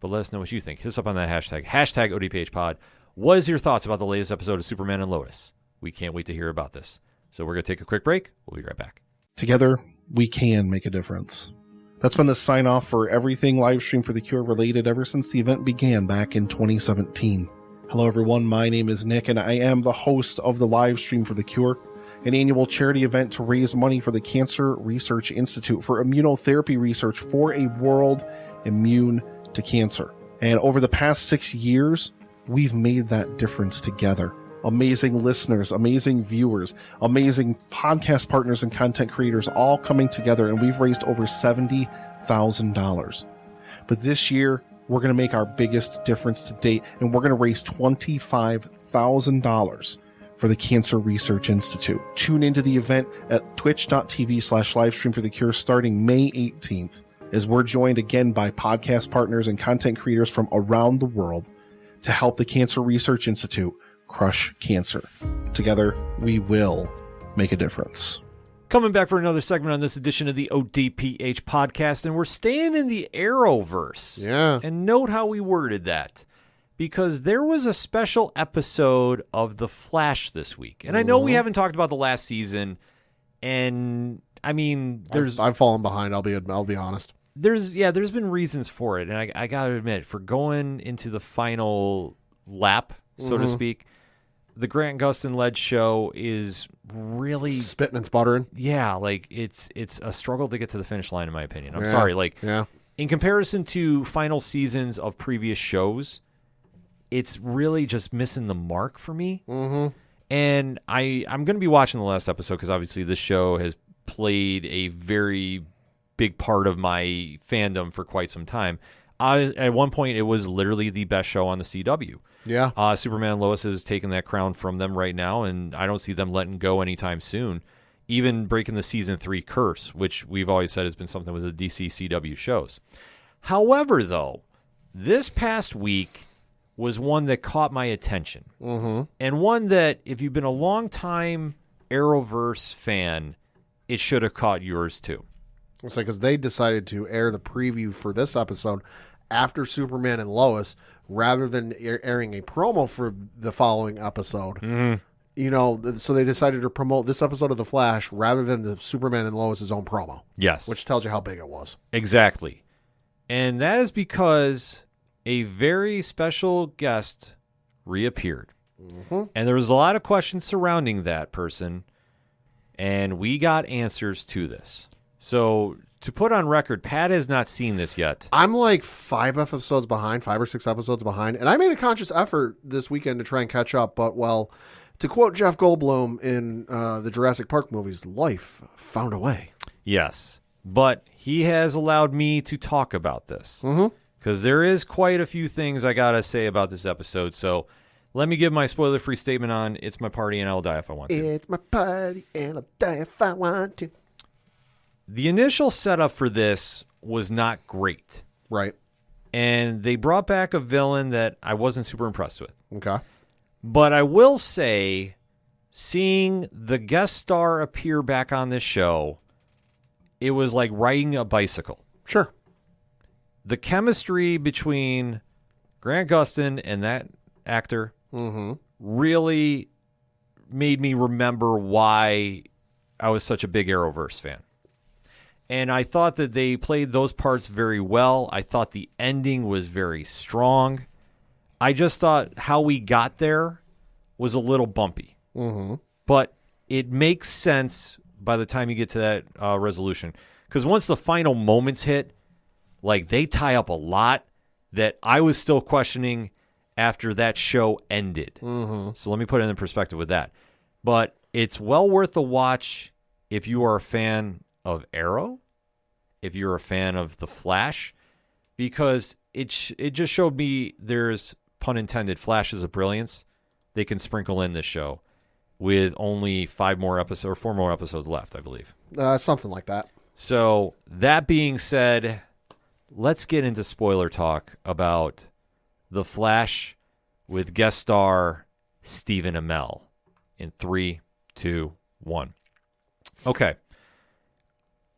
But let us know what you think. Hit us up on that hashtag ODPH pod. What is your thoughts about the latest episode of Superman and Lois? We can't wait to hear about this. So we're going to take a quick break. We'll be right back. Together, we can make a difference. That's been the sign off for everything Livestream for the Cure related ever since the event began back in 2017. Hello everyone, my name is Nick and I am the host of the Livestream for the Cure, an annual charity event to raise money for the Cancer Research Institute for immunotherapy research for a world immune to cancer. And over the past 6 years, we've made that difference together. Amazing listeners, amazing viewers, amazing podcast partners and content creators all coming together, and we've raised over $70,000. But this year, we're going to make our biggest difference to date, and we're going to raise $25,000 for the Cancer Research Institute. Tune into the event at twitch.tv/livestreamforthecure starting May 18th, as we're joined again by podcast partners and content creators from around the world to help the Cancer Research Institute crush cancer. Together, we will make a difference. Coming back for another segment on this edition of the ODPH podcast, and we're staying in the Arrowverse. Yeah. And note how we worded that, because there was a special episode of The Flash this week. And I know we haven't talked about the last season, and I mean, I've fallen behind, I'll be honest. There's been reasons for it, and I gotta admit, for going into the final lap, so to speak, the Grant Gustin led show is really spitting and sputtering. Yeah, like it's a struggle to get to the finish line, in my opinion. I'm sorry, in comparison to final seasons of previous shows, it's really just missing the mark for me. And I'm going to be watching the last episode because obviously this show has played a very big part of my fandom for quite some time. At one point, it was literally the best show on the CW. Yeah. Superman and Lois has taken that crown from them right now, and I don't see them letting go anytime soon, even breaking the Season 3 curse, which we've always said has been something with the DC CW shows. However, though, this past week was one that caught my attention, and one that, if you've been a long-time Arrowverse fan, it should have caught yours too. It's like because they decided to air the preview for this episode after Superman and Lois, rather than airing a promo for the following episode. You know, so they decided to promote this episode of The Flash rather than the Superman and Lois's own promo. Yes. Which tells you how big it was. Exactly. And that is because a very special guest reappeared. And there was a lot of questions surrounding that person, and we got answers to this. So, to put on record, Pat has not seen this yet. I'm like 5 or 6 episodes behind, and I made a conscious effort this weekend to try and catch up, but, well, to quote Jeff Goldblum in the Jurassic Park movies, life found a way. Yes, but he has allowed me to talk about this, because there is quite a few things I got to say about this episode, so let me give my spoiler-free statement on It's My Party and I'll Die If I Want to. It's my party and I'll die if I want to. The initial setup for this was not great. Right. And they brought back a villain that I wasn't super impressed with. Okay. But I will say, seeing the guest star appear back on this show, it was like riding a bicycle. Sure. The chemistry between Grant Gustin and that actor really made me remember why I was such a big Arrowverse fan. And I thought that they played those parts very well. I thought the ending was very strong. I just thought how we got there was a little bumpy. But it makes sense by the time you get to that resolution. Because once the final moments hit, like they tie up a lot that I was still questioning after that show ended. So let me put it in perspective with that. But it's well worth the watch if you are a fan of Arrow, if you're a fan of The Flash, because it just showed me there's, pun intended, flashes of brilliance they can sprinkle in this show with only 4 more episodes left, I believe. Something like that. So that being said, let's get into spoiler talk about The Flash with guest star Stephen Amell in 3, 2, 1. Okay.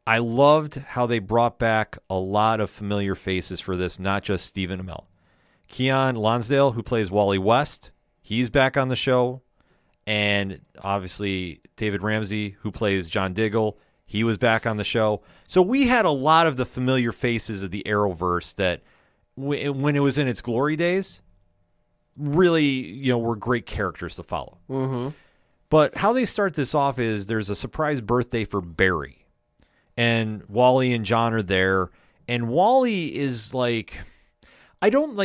I loved how they brought back a lot of familiar faces for this, not just Stephen Amell. Keon Lonsdale, who plays Wally West, He's back on the show. And obviously, David Ramsey, who plays John Diggle, he was back on the show. So we had a lot of the familiar faces of the Arrowverse that, when it was in its glory days, really, were great characters to follow. Mm-hmm. But how they start this off is there's a surprise birthday for Barry. And Wally and John are there. And Wally is like... I didn't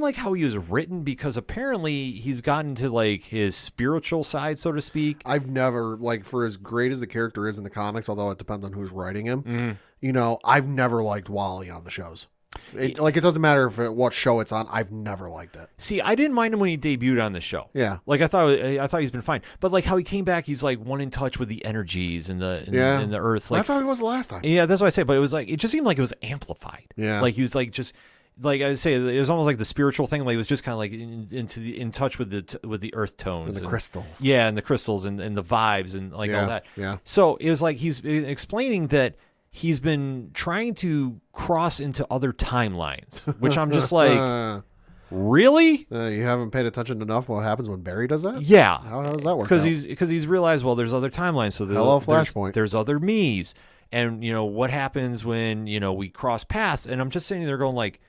like how he was written because apparently he's gotten to like his spiritual side, so to speak. I've never, for as great as the character is in the comics, although it depends on who's writing him, Mm-hmm. I've never liked Wally on the shows. It doesn't matter what show it's on. I've never liked it. See, I didn't mind him when he debuted on the show. Yeah. I thought he's been fine. But like how he came back, he's like one in touch with the energies and the earth. That's how he was the last time. Yeah, that's what I say. But it was like, it just seemed like it was amplified. Yeah. Like he was like just... Like I say, it was almost like the spiritual thing. Like it was just kind of like in touch with the earth tones and the crystals. Yeah, and the crystals and the vibes and all that. Yeah. So it was like he's explaining that he's been trying to cross into other timelines, which I'm just like, really? You haven't paid attention enough. What happens when Barry does that? Yeah. How does that work? Because he's realized, well, there's other timelines. So Hello, Flashpoint. There's other me's, and what happens when we cross paths? And I'm just sitting there going like,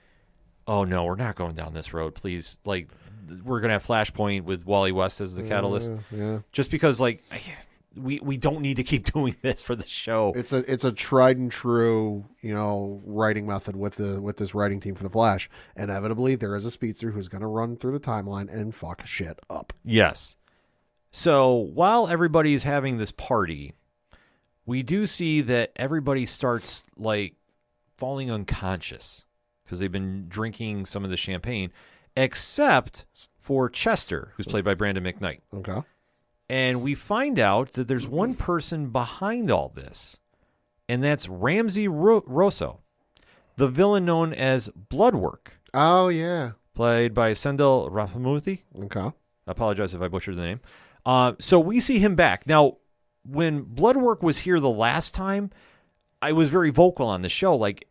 oh no, we're not going down this road, please. Like, we're gonna have Flashpoint with Wally West as the catalyst. Yeah. Just because, like, we don't need to keep doing this for the show. It's a tried and true, writing method with this writing team for the Flash. Inevitably, there is a speedster who's gonna run through the timeline and fuck shit up. Yes. So while everybody's having this party, we do see that everybody starts like falling unconscious, because they've been drinking some of the champagne, except for Chester, who's played by Brandon McKnight. Okay. And we find out that there's one person behind all this, and that's Ramsey Rosso, the villain known as Bloodwork. Oh, yeah. Played by Sendel Rafamuthi. Okay. I apologize if I butchered the name. So we see him back. Now, when Bloodwork was here the last time, I was very vocal on the show, like,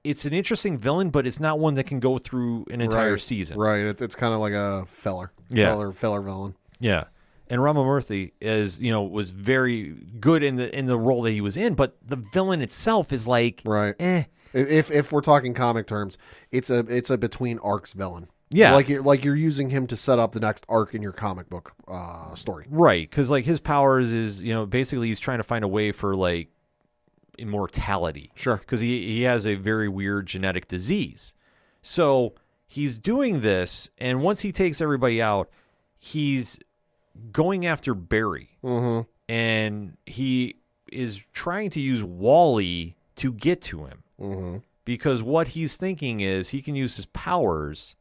it's an interesting villain, but it's not one that can go through an entire season. Right. It's kind of like a filler villain. Yeah. And Ramamurthy was very good in the role that he was in, but the villain itself is like, right. If we're talking comic terms, it's a between arcs villain. Yeah. Like you're using him to set up the next arc in your comic book story. Right. Because like his powers is, basically he's trying to find a way for like immortality. Sure. Because he has a very weird genetic disease. So he's doing this, and once he takes everybody out, he's going after Barry. Mm-hmm. And he is trying to use Wally to get to him. Mm-hmm. Because what he's thinking is he can use his powers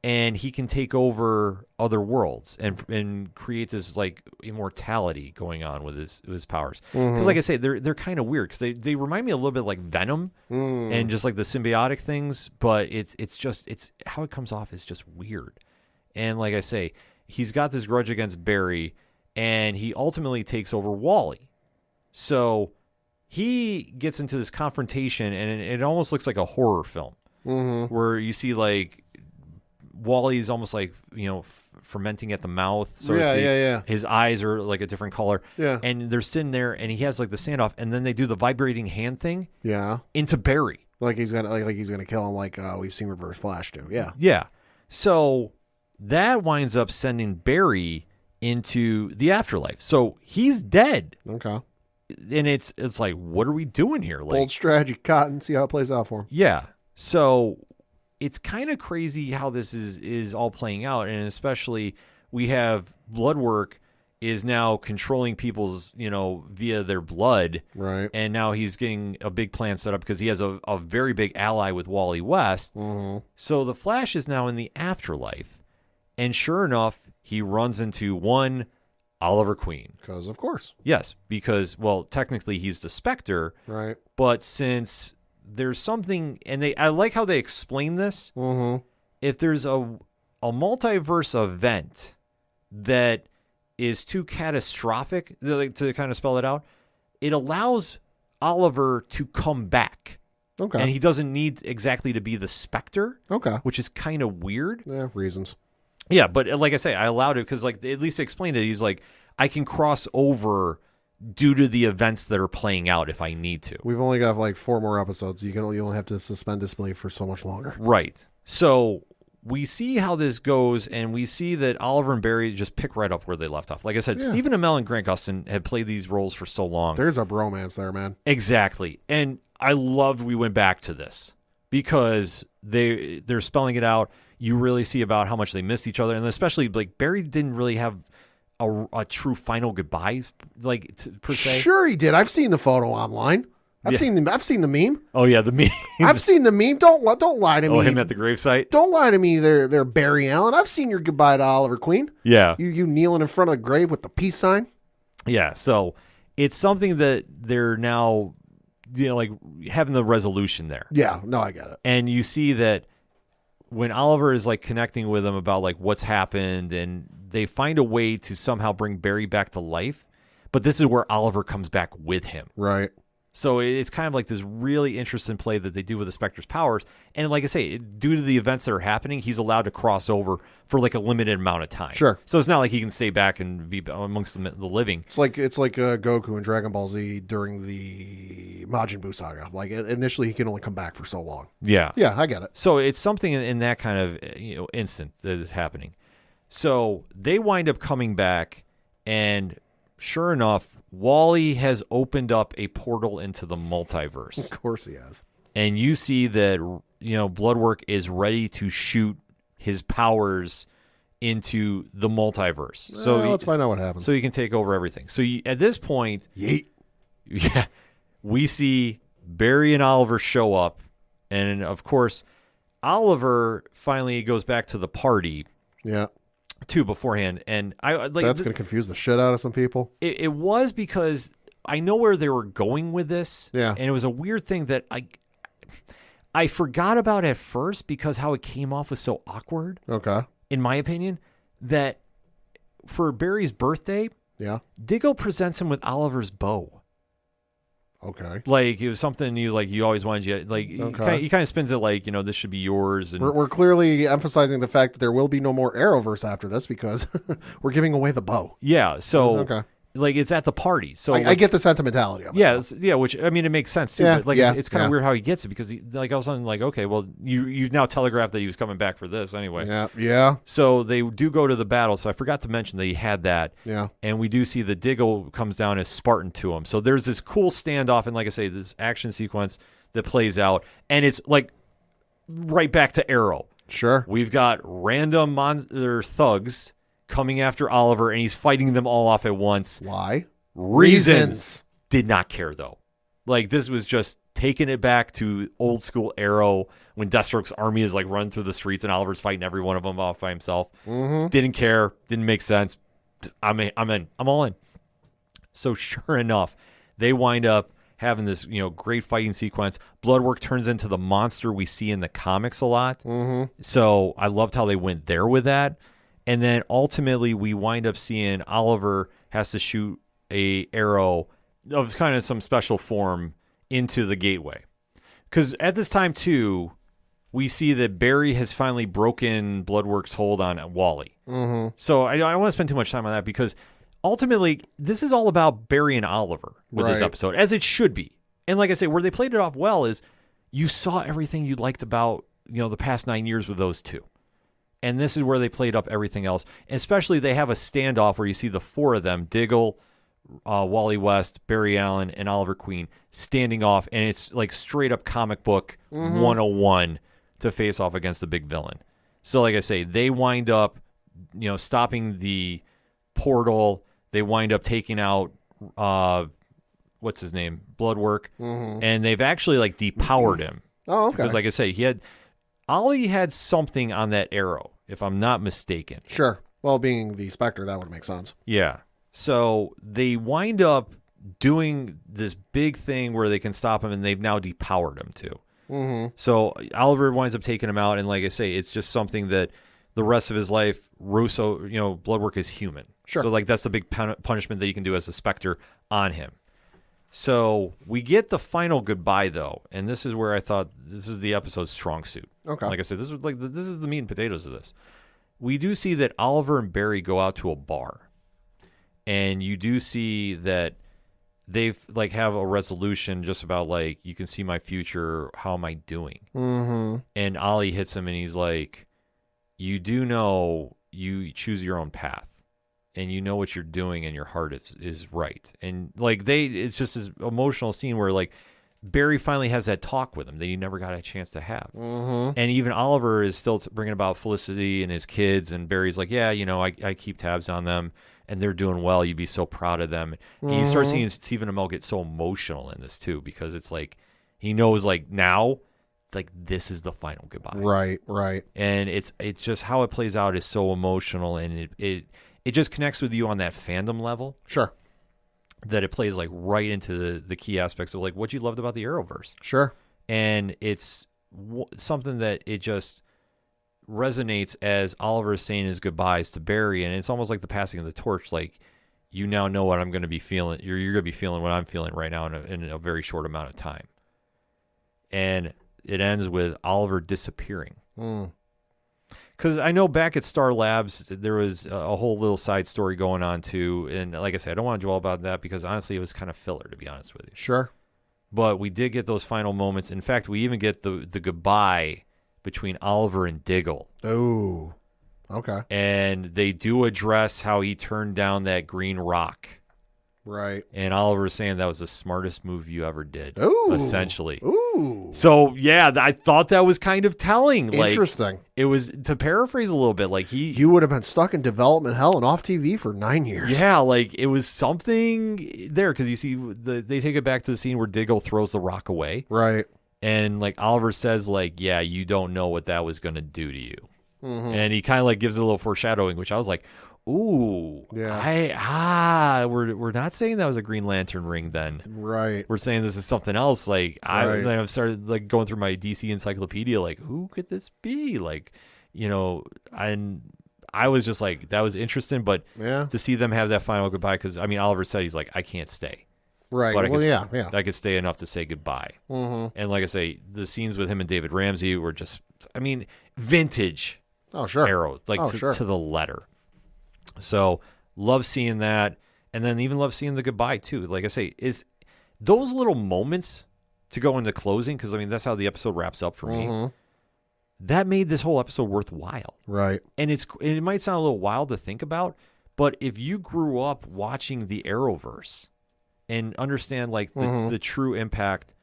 and he can take over other worlds and create this like immortality going on with his powers. Because like I say, they're kind of weird because they remind me a little bit like Venom and just like the symbiotic things, but it's how it comes off is just weird. And like I say, he's got this grudge against Barry, and he ultimately takes over Wally. So he gets into this confrontation, and it almost looks like a horror film where you see like Wally's almost like, fermenting at the mouth. So yeah. His eyes are like a different color. Yeah. And they're sitting there, and he has like the standoff, and then they do the vibrating hand thing. Yeah. Into Barry. Like he's gonna kill him, like we've seen Reverse Flash do. Yeah. Yeah. So that winds up sending Barry into the afterlife. So he's dead. Okay. And it's like, what are we doing here? Like, bold strategy, Cotton. See how it plays out for him. Yeah. So it's kind of crazy how this is all playing out, and especially we have Bloodwork is now controlling people's, via their blood. Right. And now he's getting a big plan set up because he has a very big ally with Wally West. Mm-hmm. So the Flash is now in the afterlife, and sure enough, he runs into one Oliver Queen. Because, of course. Yes, because, well, technically he's the Spectre. Right. But since there's something, and I like how they explain this. Mm-hmm. If there's a multiverse event that is too catastrophic, to kind of spell it out, it allows Oliver to come back. Okay. And he doesn't need exactly to be the Spectre. Okay. Which is kind of weird. Yeah, reasons. Yeah, but like I say, I allowed it because like at least they explained it. He's like, I can cross over due to the events that are playing out if I need to. We've only got like 4 more episodes. You only have to suspend disbelief for so much longer. Right. So we see how this goes, and we see that Oliver and Barry just pick right up where they left off. Like I said, Stephen Amell and Grant Gustin had played these roles for so long. There's a bromance there, man. Exactly. And I loved we went back to this because they're spelling it out. You really see about how much they missed each other, and especially like Barry didn't really have a true final goodbye, like per se. Sure, he did. I've seen the photo online. I've seen the meme. Oh yeah, the meme. I've seen the meme. Don't lie to me. Oh, him at the gravesite. Don't lie to me. They're Barry Allen. I've seen your goodbye to Oliver Queen. Yeah. You kneeling in front of the grave with the peace sign. Yeah. So it's something that they're now, like having the resolution there. Yeah. No, I get it. And you see that when Oliver is like connecting with them about like what's happened, and they find a way to somehow bring Barry back to life, but this is where Oliver comes back with him. Right. So it's kind of like this really interesting play that they do with the Spectre's powers. And like I say, due to the events that are happening, he's allowed to cross over for like a limited amount of time. Sure. So it's not like he can stay back and be amongst the living. It's like Goku in Dragon Ball Z during the Majin Buu saga. Like initially, he can only come back for so long. Yeah. Yeah, I get it. So it's something in that kind of instant that is happening. So they wind up coming back, and sure enough, Wally has opened up a portal into the multiverse. Of course he has. And you see that, Bloodwork is ready to shoot his powers into the multiverse. So let's find out what happens. So he can take over everything. So at this point, yeet. Yeah, we see Barry and Oliver show up. And, of course, Oliver finally goes back to the party. Yeah. Too beforehand, and I like that's going to confuse the shit out of some people. It was because I know where they were going with this, yeah, and it was a weird thing that I forgot about at first because how it came off was so awkward. Okay, in my opinion, that for Barry's birthday, Diggle presents him with Oliver's bow. Okay, like it was something you always wanted. He kind of spins it like this should be yours. And we're clearly emphasizing the fact that there will be no more Arrowverse after this because we're giving away the bow. Yeah, so like it's at the party. So I get the sentimentality of it. Yeah, which I mean it makes sense too. Yeah, but it's kind of weird how he gets it because all of a sudden okay, well you now telegraphed that he was coming back for this anyway. Yeah. So they do go to the battle. So I forgot to mention that he had that. Yeah. And we do see the Diggle comes down as Spartan to him. So there's this cool standoff and like I say, this action sequence that plays out, and it's like right back to Arrow. Sure. We've got random thugs coming after Oliver, and he's fighting them all off at once. Why? Reasons. Did not care, though. Like, this was just taking it back to old school Arrow when Deathstroke's army is, like, running through the streets and Oliver's fighting every one of them off by himself. Mm-hmm. Didn't care. Didn't make sense. I'm in. I'm all in. So, sure enough, they wind up having this, great fighting sequence. Bloodwork turns into the monster we see in the comics a lot. Mm-hmm. So, I loved how they went there with that. And then ultimately we wind up seeing Oliver has to shoot a arrow of kind of some special form into the gateway. Because at this time, too, we see that Barry has finally broken Bloodwork's hold on Wally. Mm-hmm. So I don't want to spend too much time on that because ultimately this is all about Barry and Oliver with this episode, as it should be. And like I say, where they played it off well is you saw everything you liked about the past 9 years with those two. And this is where they played up everything else. Especially they have a standoff where you see the four of them, Diggle, Wally West, Barry Allen, and Oliver Queen, standing off. And it's like straight up comic book 101 to face off against the big villain. So like I say, they wind up, stopping the portal. They wind up taking out, what's his name? Bloodwork. Mm-hmm. And they've actually like depowered him. Oh, okay. Because like I say, Ollie had something on that arrow, if I'm not mistaken. Sure. Well, being the Spectre, that would make sense. Yeah. So they wind up doing this big thing where they can stop him, and they've now depowered him too. Mm-hmm. So Oliver winds up taking him out, and like I say, it's just something that the rest of his life, Russo, Bloodwork is human. Sure. So like that's the big punishment that you can do as a Spectre on him. So we get the final goodbye though, and this is where I thought this is the episode's strong suit. Okay. Like I said, this is the meat and potatoes of this. we do see that Oliver and Barry go out to a bar, and you do see that they've like have a resolution just about like, you can see my future. How am I doing? Mm-hmm. And Ollie hits him, and he's like, you do know you choose your own path, and you know what you're doing, and your heart is right. And like it's just this emotional scene where like Barry finally has that talk with him that he never got a chance to have. Mm-hmm. And even Oliver is still bringing about Felicity and his kids, and Barry's like, yeah, I keep tabs on them, and they're doing well. You'd be so proud of them. And you start seeing Stephen Amell get so emotional in this too, because it's like he knows like now, like this is the final goodbye. Right. And it's just how it plays out is so emotional, and it just connects with you on that fandom level. Sure. That it plays like right into the key aspects of like what you loved about the Arrowverse. Sure. And it's something that it just resonates as Oliver is saying his goodbyes to Barry, and it's almost like the passing of the torch. Like, you now know what I'm going to be feeling. You're going to be feeling what I'm feeling right now in a very short amount of time. And it ends with Oliver disappearing. Because I know back at Star Labs, there was a whole little side story going on too. And like I said, I don't want to dwell about that because honestly, it was kind of filler, to be honest with you. Sure. But we did get those final moments. In fact, we even get the goodbye between Oliver and Diggle. Oh, okay. And they do address how he turned down that green rock. Right. And Oliver's saying that was the smartest move you ever did. Ooh. Essentially. Ooh. So, yeah, I thought that was kind of telling. Interesting. Like, it was, to paraphrase a little bit, like you would have been stuck in development hell and off TV for 9 years. Yeah, like it was something there because you see they take it back to the scene where Diggle throws the rock away. Right. And like Oliver says, like, yeah, you don't know what that was going to do to you. Mm-hmm. And he kind of like gives a little foreshadowing, which I was like, ooh, yeah. We're not saying that was a Green Lantern ring then. Right. We're saying this is something else. Like I've started like going through my DC encyclopedia, like who could this be? Like, and I was just like, that was interesting, but to see them have that final goodbye, because I mean, Oliver said he's like, I can't stay. Right. But I could stay enough to say goodbye. Mm-hmm. And like I say, the scenes with him and David Ramsey were just, I mean, vintage. Oh, sure. Arrow, like to the letter. So love seeing that, and then even love seeing the goodbye too. Like I say, is those little moments to go into closing, because I mean that's how the episode wraps up for me. That made this whole episode worthwhile. Right. And it might sound a little wild to think about, but if you grew up watching the Arrowverse and understand like the true impact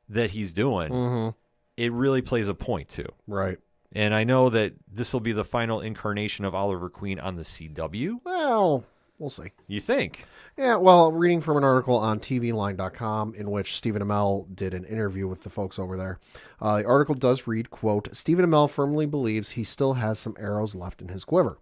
that he's doing, it really plays a point too. Right. And I know that this will be the final incarnation of Oliver Queen on the CW. Well, we'll see. You think? Yeah, well, reading from an article on tvline.com in which Stephen Amell did an interview with the folks over there. The article does read, quote, Stephen Amell firmly believes he still has some arrows left in his quiver.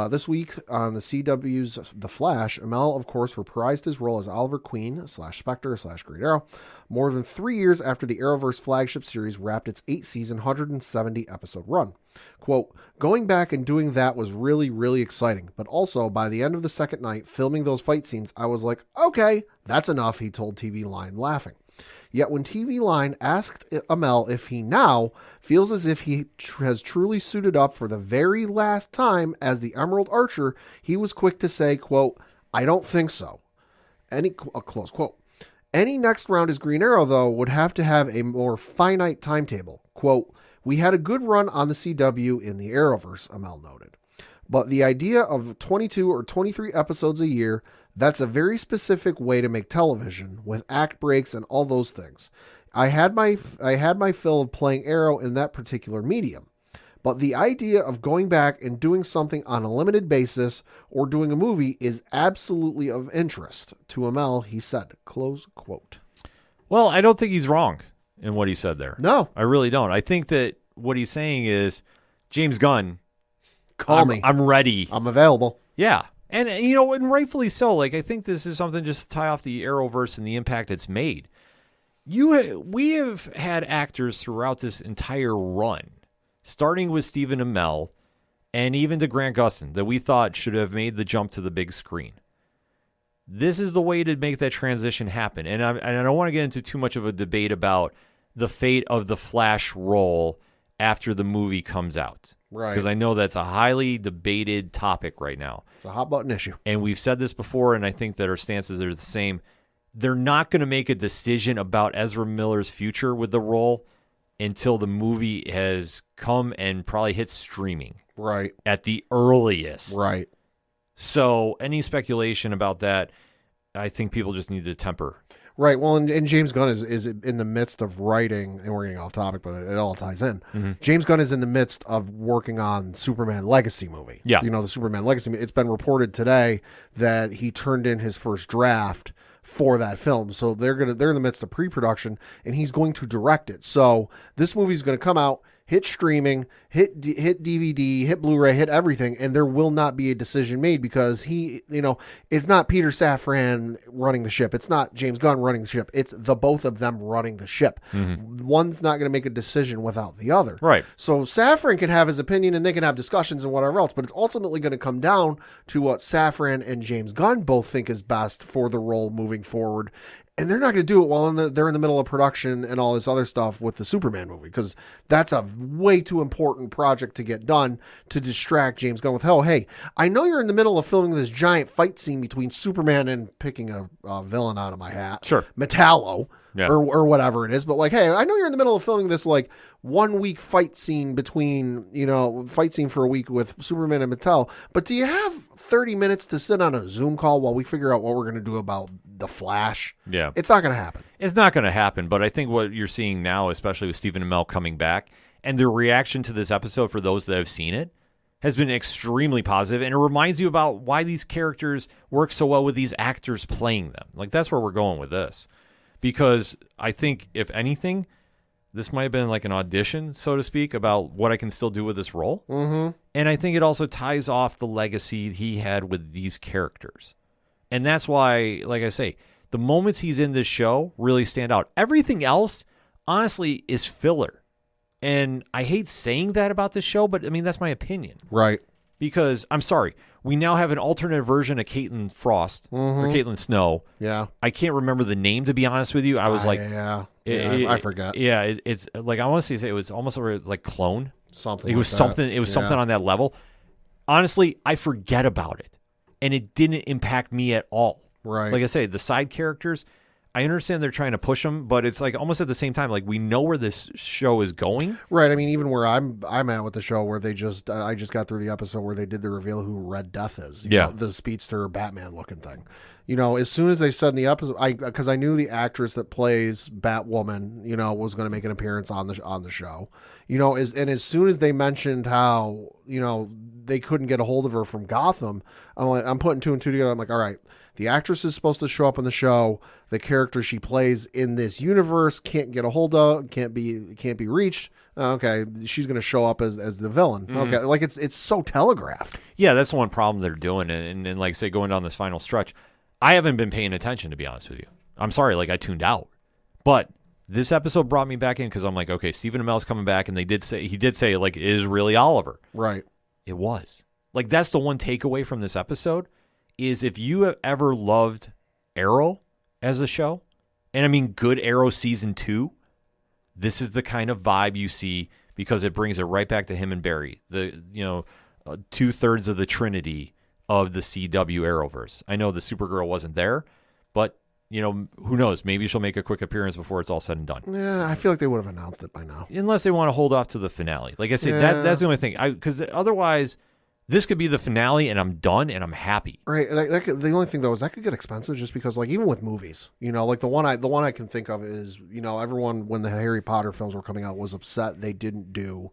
This week on the CW's The Flash, Amell, of course, reprised his role as Oliver Queen / Spectre / Green Arrow more than 3 years after the Arrowverse flagship series wrapped its 8-season, 170-episode run. Quote, going back and doing that was really, really exciting, but also by the end of the second night filming those fight scenes, I was like, okay, that's enough, he told TV Line, laughing. Yet when TV Line asked Amell if he now feels as if he has truly suited up for the very last time as the Emerald Archer, he was quick to say, quote, I don't think so. Close quote. Any next round as Green Arrow, though, would have to have a more finite timetable. Quote, we had a good run on the CW in the Arrowverse, Amell noted. But the idea of 22 or 23 episodes a year, that's a very specific way to make television, with act breaks and all those things. I had my fill of playing Arrow in that particular medium. But the idea of going back and doing something on a limited basis or doing a movie is absolutely of interest to Amell, he said. Close quote. Well, I don't think he's wrong in what he said there. No. I really don't. I think that what he's saying is, James Gunn, call me. I'm ready. I'm available. Yeah. And, and rightfully so. Like, I think this is something just to tie off the Arrowverse and the impact it's made. We have had actors throughout this entire run, starting with Stephen Amell and even to Grant Gustin, that we thought should have made the jump to the big screen. This is the way to make that transition happen. And I don't want to get into too much of a debate about the fate of the Flash role after the movie comes out. Right. Because I know that's a highly debated topic right now. It's a hot button issue. And we've said this before, and I think that our stances are the same. They're not going to make a decision about Ezra Miller's future with the role until the movie has come and probably hit streaming. Right. At the earliest. Right. So any speculation about that, I think people just need to temper. Right. Well, and James Gunn is in the midst of writing, and we're getting off topic, but it all ties in. Mm-hmm. James Gunn is in the midst of working on Superman Legacy movie. Yeah. The Superman Legacy. It's been reported today that he turned in his first draft for that film. So they're in the midst of pre-production, and he's going to direct it. So this movie's going to come out, hit streaming, hit DVD, hit Blu-ray, hit everything, and there will not be a decision made because it's not Peter Safran running the ship. It's not James Gunn running the ship. It's the both of them running the ship. Mm-hmm. One's not going to make a decision without the other. Right. So Safran can have his opinion and they can have discussions and whatever else, but it's ultimately going to come down to what Safran and James Gunn both think is best for the role moving forward. And they're not going to do it while they're in the middle of production and all this other stuff with the Superman movie, because that's a way too important project to get done to distract James Gunn with, hey, I know you're in the middle of filming this giant fight scene between Superman and picking a villain out of my hat. Sure. Metallo. Yeah. Or whatever it is. But hey, I know you're in the middle of filming this 1 week fight scene fight scene for a week with Superman and Mattel. But do you have 30 minutes to sit on a Zoom call while we figure out what we're going to do about the Flash? Yeah. It's not going to happen. It's not going to happen. But I think what you're seeing now, especially with Stephen Amell coming back, and the reaction to this episode for those that have seen it, has been extremely positive, and it reminds you about why these characters work so well with these actors playing them. That's where we're going with this. Because I think, if anything, this might have been an audition, so to speak, about what I can still do with this role. Mm-hmm. And I think it also ties off the legacy he had with these characters. And that's why, like I say, the moments he's in this show really stand out. Everything else, honestly, is filler. And I hate saying that about this show, but, that's my opinion. Right. Because, I'm sorry, we now have an alternate version of Caitlin Frost, or Caitlin Snow. Yeah. I can't remember the name, to be honest with you. I was I forget. Yeah, it's I want to say it was almost like clone. Something. It was something. It was something on that level. Honestly, I forget about it, and it didn't impact me at all. Right. Like I say, the side characters, I understand they're trying to push them, but it's almost at the same time, we know where this show is going. Right. Even where I'm at with the show, where they I just got through the episode where they did the reveal who Red Death is. You know, the speedster Batman looking thing. As soon as they said in the episode, because I knew the actress that plays Batwoman, was going to make an appearance on the show. As soon as they mentioned how, they couldn't get a hold of her from Gotham, I'm putting two and two together. I'm like, all right, the actress is supposed to show up in the show. The character she plays in this universe can't get a hold of, can't be reached. Okay, she's going to show up as the villain. Mm-hmm. Okay, it's so telegraphed. Yeah, that's the one problem they're doing, and like say going down this final stretch, I haven't been paying attention, to be honest with you. I'm sorry, I tuned out, but this episode brought me back in because I'm like, okay, Stephen Amell's coming back, and he did say it is really Oliver. Right. It was. That's the one takeaway from this episode. Is if you have ever loved Arrow as a show, and good Arrow season 2, this is the kind of vibe you see because it brings it right back to him and Barry, the 2/3 of the Trinity of the CW Arrowverse. I know the Supergirl wasn't there, but who knows? Maybe she'll make a quick appearance before it's all said and done. Yeah, I feel like they would have announced it by now, unless they want to hold off to the finale. Like I said, that's the only thing. Because otherwise, this could be the finale, and I'm done, and I'm happy. Right. The only thing though is that could get expensive, just because even with movies, the one I can think of is everyone, when the Harry Potter films were coming out, was upset they didn't do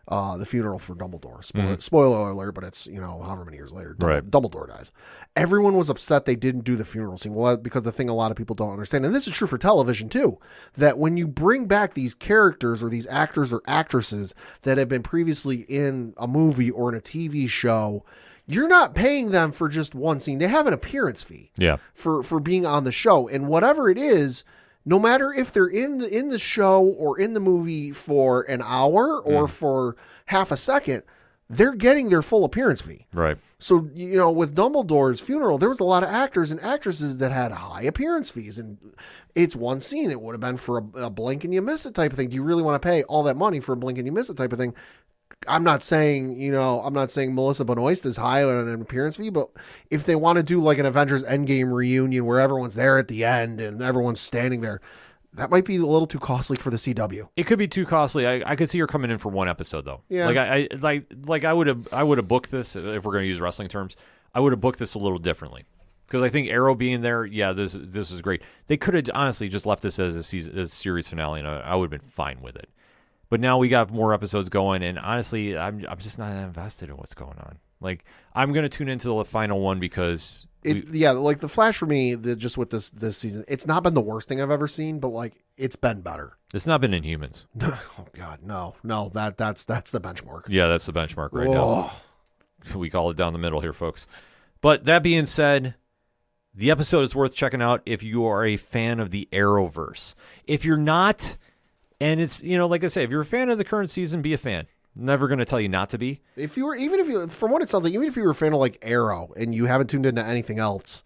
the funeral for Dumbledore. Spoiler alert, but it's however many years later, Dumbledore dies. Everyone was upset they didn't do the funeral scene. Well, because the thing a lot of people don't understand, and this is true for television too, that when you bring back these characters or these actors or actresses that have been previously in a movie or in a TV show, you're not paying them for just one scene. They have an appearance fee for being on the show, and whatever it is, no matter if they're in the show or in the movie for an hour or for half a second, they're getting their full appearance fee. Right. So, with Dumbledore's funeral, there was a lot of actors and actresses that had high appearance fees, and it's one scene. It would have been for a blink and you miss it type of thing. Do you really want to pay all that money for a blink and you miss it type of thing? I'm not saying Melissa Benoist is high on an appearance fee, but if they want to do like an Avengers Endgame reunion where everyone's there at the end and everyone's standing there, that might be a little too costly for the CW. It could be too costly. I could see her coming in for one episode though. Yeah. I would have booked this, if we're going to use wrestling terms. I would have booked this a little differently. Because I think Arrow being there, yeah, this is great. They could have honestly just left this as a series finale, and I would have been fine with it. But now we got more episodes going, and honestly, I'm just not invested in what's going on. Like, I'm going to tune into the final one because... like The Flash for me, just with this season, it's not been the worst thing I've ever seen, but like it's been better. It's not been Inhumans. Oh God, no, that's the benchmark. Yeah, that's the benchmark right now. We call it down the middle here, folks. But that being said, the episode is worth checking out if you are a fan of the Arrowverse. If you're not, and it's, like I say, if you're a fan of the current season, be a fan. Never going to tell you not to be. From what it sounds like, even if you were a fan of like Arrow and you haven't tuned into anything else,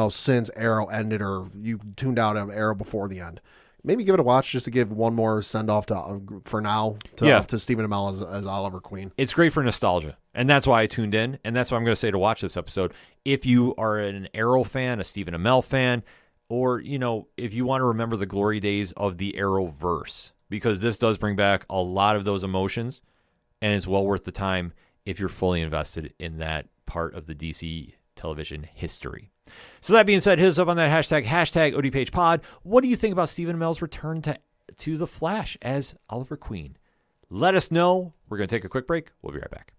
since Arrow ended, or you tuned out of Arrow before the end, maybe give it a watch just to give one more send off to Stephen Amell as Oliver Queen. It's great for nostalgia, and that's why I tuned in, and that's why I'm going to say to watch this episode. If you are an Arrow fan, a Stephen Amell fan, or if you want to remember the glory days of the Arrowverse, because this does bring back a lot of those emotions. And it's well worth the time if you're fully invested in that part of the DC television history. So that being said, hit us up on that hashtag ODPH pod. What do you think about Stephen Amell's return to The Flash as Oliver Queen? Let us know. We're going to take a quick break. We'll be right back.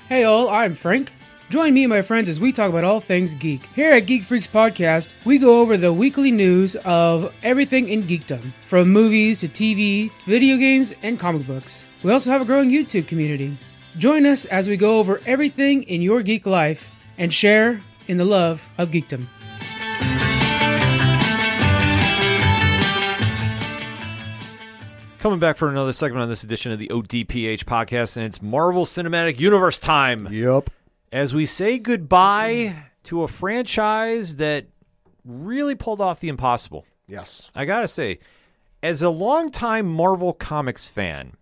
Hey all, I'm Frank. Join me and my friends as we talk about all things geek. Here at Geek Freaks Podcast, we go over the weekly news of everything in geekdom, from movies to TV, to video games, and comic books. We also have a growing YouTube community. Join us as we go over everything in your geek life and share in the love of geekdom. Coming back for another segment on this edition of the ODPH podcast, and it's Marvel Cinematic Universe time. Yep. As we say goodbye to a franchise that really pulled off the impossible. Yes. I gotta say, as a longtime Marvel Comics fan,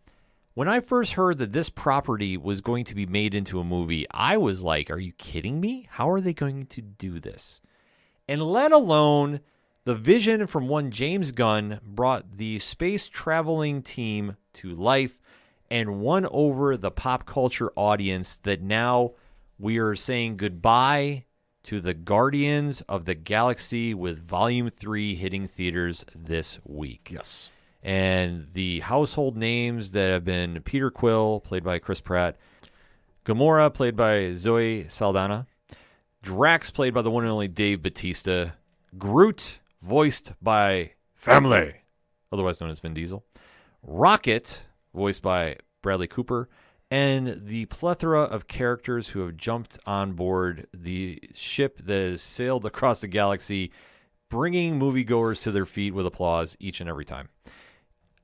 when I first heard that this property was going to be made into a movie, I was like, are you kidding me? How are they going to do this? And let alone the vision from one James Gunn brought the space traveling team to life and won over the pop culture audience that now we are saying goodbye to the Guardians of the Galaxy with Volume 3 hitting theaters this week. Yes. And the household names that have been Peter Quill, played by Chris Pratt, Gamora, played by Zoe Saldana, Drax, played by the one and only Dave Bautista, Groot, voiced by Family, otherwise known as Vin Diesel, Rocket, voiced by Bradley Cooper, and the plethora of characters who have jumped on board the ship that has sailed across the galaxy, bringing moviegoers to their feet with applause each and every time.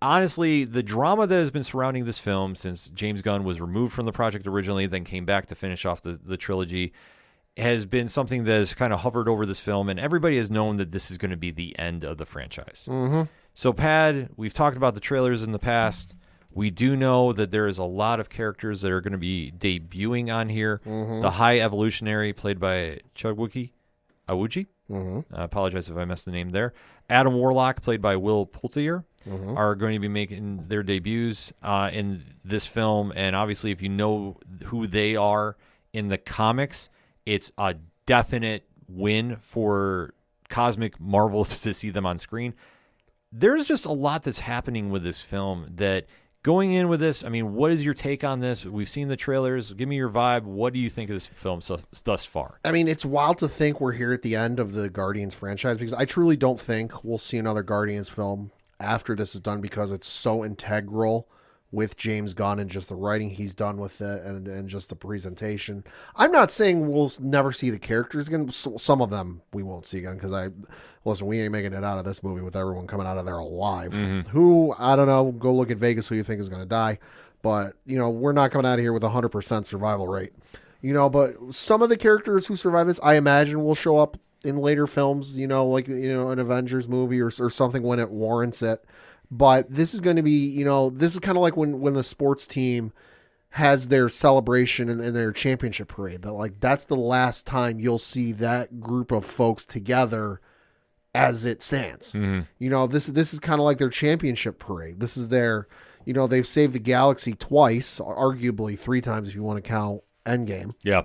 Honestly, the drama that has been surrounding this film since James Gunn was removed from the project originally, then came back to finish off the trilogy, has been something that has kind of hovered over this film, and everybody has known that this is going to be the end of the franchise. Mm-hmm. So, Pad, we've talked about the trailers in the past. We do know that there is a lot of characters that are going to be debuting on here. Mm-hmm. The High Evolutionary, played by Chugwuki Awuji. Mm-hmm. I apologize if I messed the name there. Adam Warlock, played by Will Poulter, Mm-hmm. are going to be making their debuts in this film. And obviously, if you know who they are in the comics, it's a definite win for Cosmic Marvel to see them on screen. There's just a lot that's happening with this film that going in with this, I mean, what is your take on this? We've seen the trailers. Give me your vibe. What do you think of this film thus far? I mean, it's wild to think we're here at the end of the Guardians franchise, because I truly don't think we'll see another Guardians film after this is done, because it's so integral with James Gunn and just the writing he's done with it and just the presentation. I'm not saying we'll never see the characters again. Some of them we won't see again, because we ain't making it out of this movie with everyone coming out of there alive. Mm-hmm. Who, I don't know, go look at Vegas who you think is going to die. But, we're not coming out of here with 100% survival rate. But some of the characters who survive this, I imagine, will show up in later films, like, an Avengers movie or something when it warrants it. But this is going to be, this is kind of like when the sports team has their celebration and their championship parade. That like that's the last time you'll see that group of folks together as it stands. Mm-hmm. This is kind of like their championship parade. This is their, they've saved the galaxy twice, arguably 3 times if you want to count Endgame. Yeah.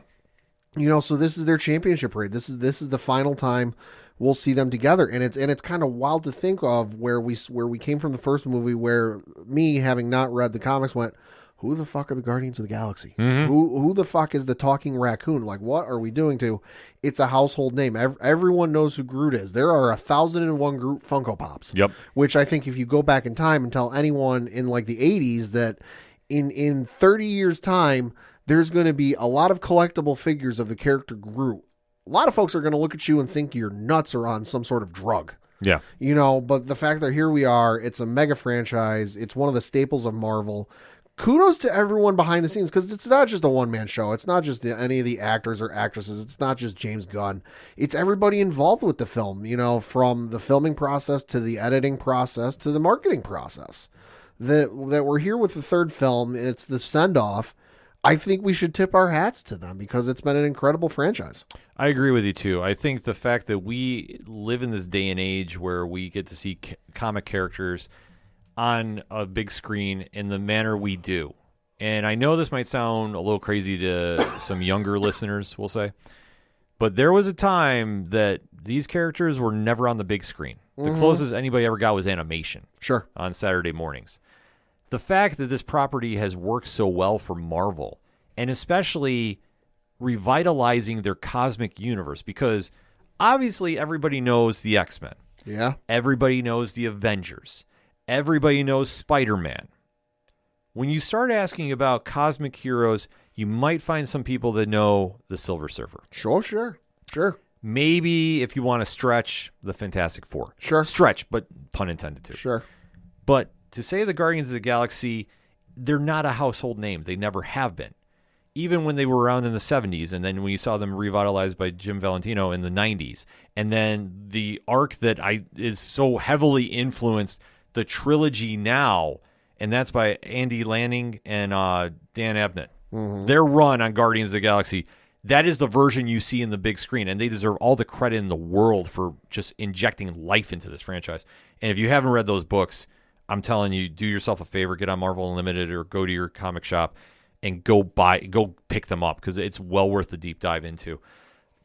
So this is their championship parade. This is the final time we'll see them together, and it's kind of wild to think of where we came from the first movie, where me, having not read the comics, went, who the fuck are the Guardians of the Galaxy? Mm-hmm. Who the fuck is the talking raccoon? Like, what are we doing to? It's a household name. Everyone knows who Groot is. There are 1,001 Groot Funko Pops. Yep. Which I think if you go back in time and tell anyone in like the 80s that in 30 years time, there's going to be a lot of collectible figures of the character Groot, a lot of folks are going to look at you and think you're nuts or on some sort of drug. Yeah. But the fact that here we are, it's a mega franchise. It's one of the staples of Marvel. Kudos to everyone behind the scenes, because it's not just a one-man show. It's not just any of the actors or actresses. It's not just James Gunn. It's everybody involved with the film, from the filming process to the editing process to the marketing process. That we're here with the third film. It's the send-off. I think we should tip our hats to them because it's been an incredible franchise. I agree with you, too. I think the fact that we live in this day and age where we get to see comic characters on a big screen in the manner we do. And I know this might sound a little crazy to some younger listeners, we'll say, but there was a time that these characters were never on the big screen. The closest anybody ever got was animation. Sure. On Saturday mornings. The fact that this property has worked so well for Marvel, and especially revitalizing their cosmic universe, because obviously everybody knows the X-Men. Yeah. Everybody knows the Avengers. Everybody knows Spider-Man. When you start asking about cosmic heroes, you might find some people that know the Silver Surfer. Sure. Maybe if you want to stretch, the Fantastic Four. Sure. Stretch, but pun intended too. Sure. But to say the Guardians of the Galaxy, they're not a household name. They never have been. Even when they were around in the 70s, and then when you saw them revitalized by Jim Valentino in the 90s, and then the arc that is so heavily influenced the trilogy now, and that's by Andy Lanning and Dan Abnett. Mm-hmm. Their run on Guardians of the Galaxy, that is the version you see in the big screen, and they deserve all the credit in the world for just injecting life into this franchise. And if you haven't read those books, I'm telling you, do yourself a favor, get on Marvel Unlimited or go to your comic shop and go pick them up, because it's well worth the deep dive into.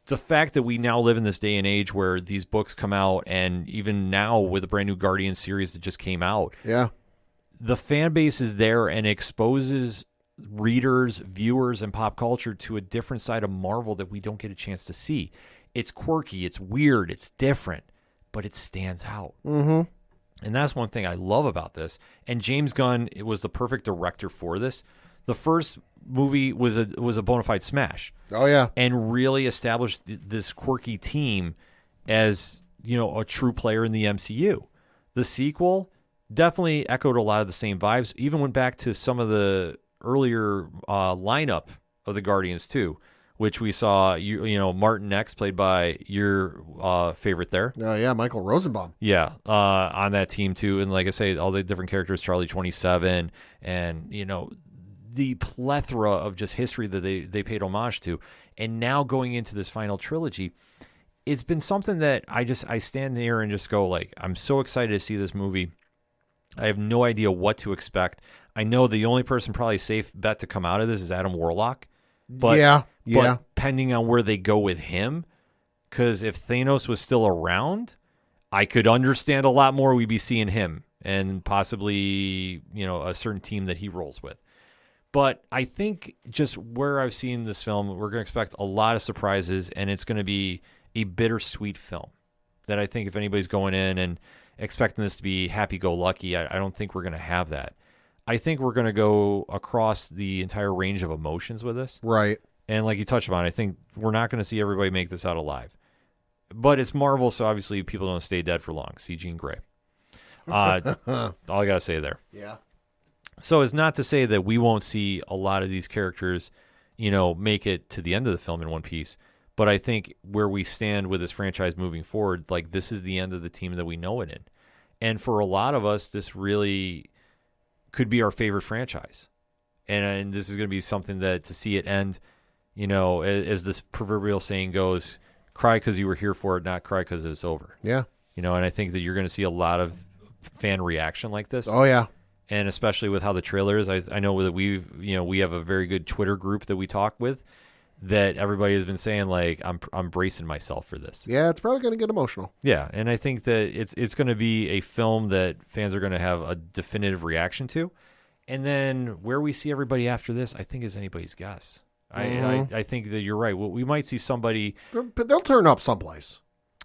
The fact that we now live in this day and age where these books come out, and even now with a brand new Guardians series that just came out, yeah, the fan base is there and exposes readers, viewers, and pop culture to a different side of Marvel that we don't get a chance to see. It's quirky, it's weird, it's different, but it stands out. Mm-hmm. And that's one thing I love about this. And James Gunn was the perfect director for this. The first movie was a bona fide smash. Oh, yeah. And really established this quirky team as, a true player in the MCU. The sequel definitely echoed a lot of the same vibes, even went back to some of the earlier lineup of the Guardians, too, which we saw, Martin X, played by your favorite there. Oh, yeah, Michael Rosenbaum. Yeah, on that team, too. And like I say, all the different characters, Charlie 27, and, the plethora of just history that they paid homage to. And now going into this final trilogy, it's been something that I stand there and just go, like, I'm so excited to see this movie. I have no idea what to expect. I know the only person probably safe bet to come out of this is Adam Warlock. But, yeah. But pending on where they go with him, because if Thanos was still around, I could understand a lot more. We'd be seeing him and possibly, a certain team that he rolls with. But I think just where I've seen this film, we're going to expect a lot of surprises, and it's going to be a bittersweet film that I think if anybody's going in and expecting this to be happy-go-lucky, I don't think we're going to have that. I think we're going to go across the entire range of emotions with this. Right. And like you touched upon, I think we're not going to see everybody make this out alive. But it's Marvel, so obviously people don't stay dead for long. See Jean Grey. All I got to say there. Yeah. So it's not to say that we won't see a lot of these characters, make it to the end of the film in one piece. But I think where we stand with this franchise moving forward, like this is the end of the team that we know it in. And for a lot of us, this really could be our favorite franchise. And this is going to be something that to see it end, as this proverbial saying goes, cry because you were here for it, not cry because it's over. Yeah. And I think that you're going to see a lot of fan reaction like this. Oh, yeah. And especially with how the trailer is, I know that we have a very good Twitter group that we talk with that everybody has been saying, like, I'm bracing myself for this. Yeah, it's probably going to get emotional. Yeah, and I think that it's going to be a film that fans are going to have a definitive reaction to. And then where we see everybody after this, I think is anybody's guess. I think that you're right. Well, we might see somebody, But they'll turn up someplace.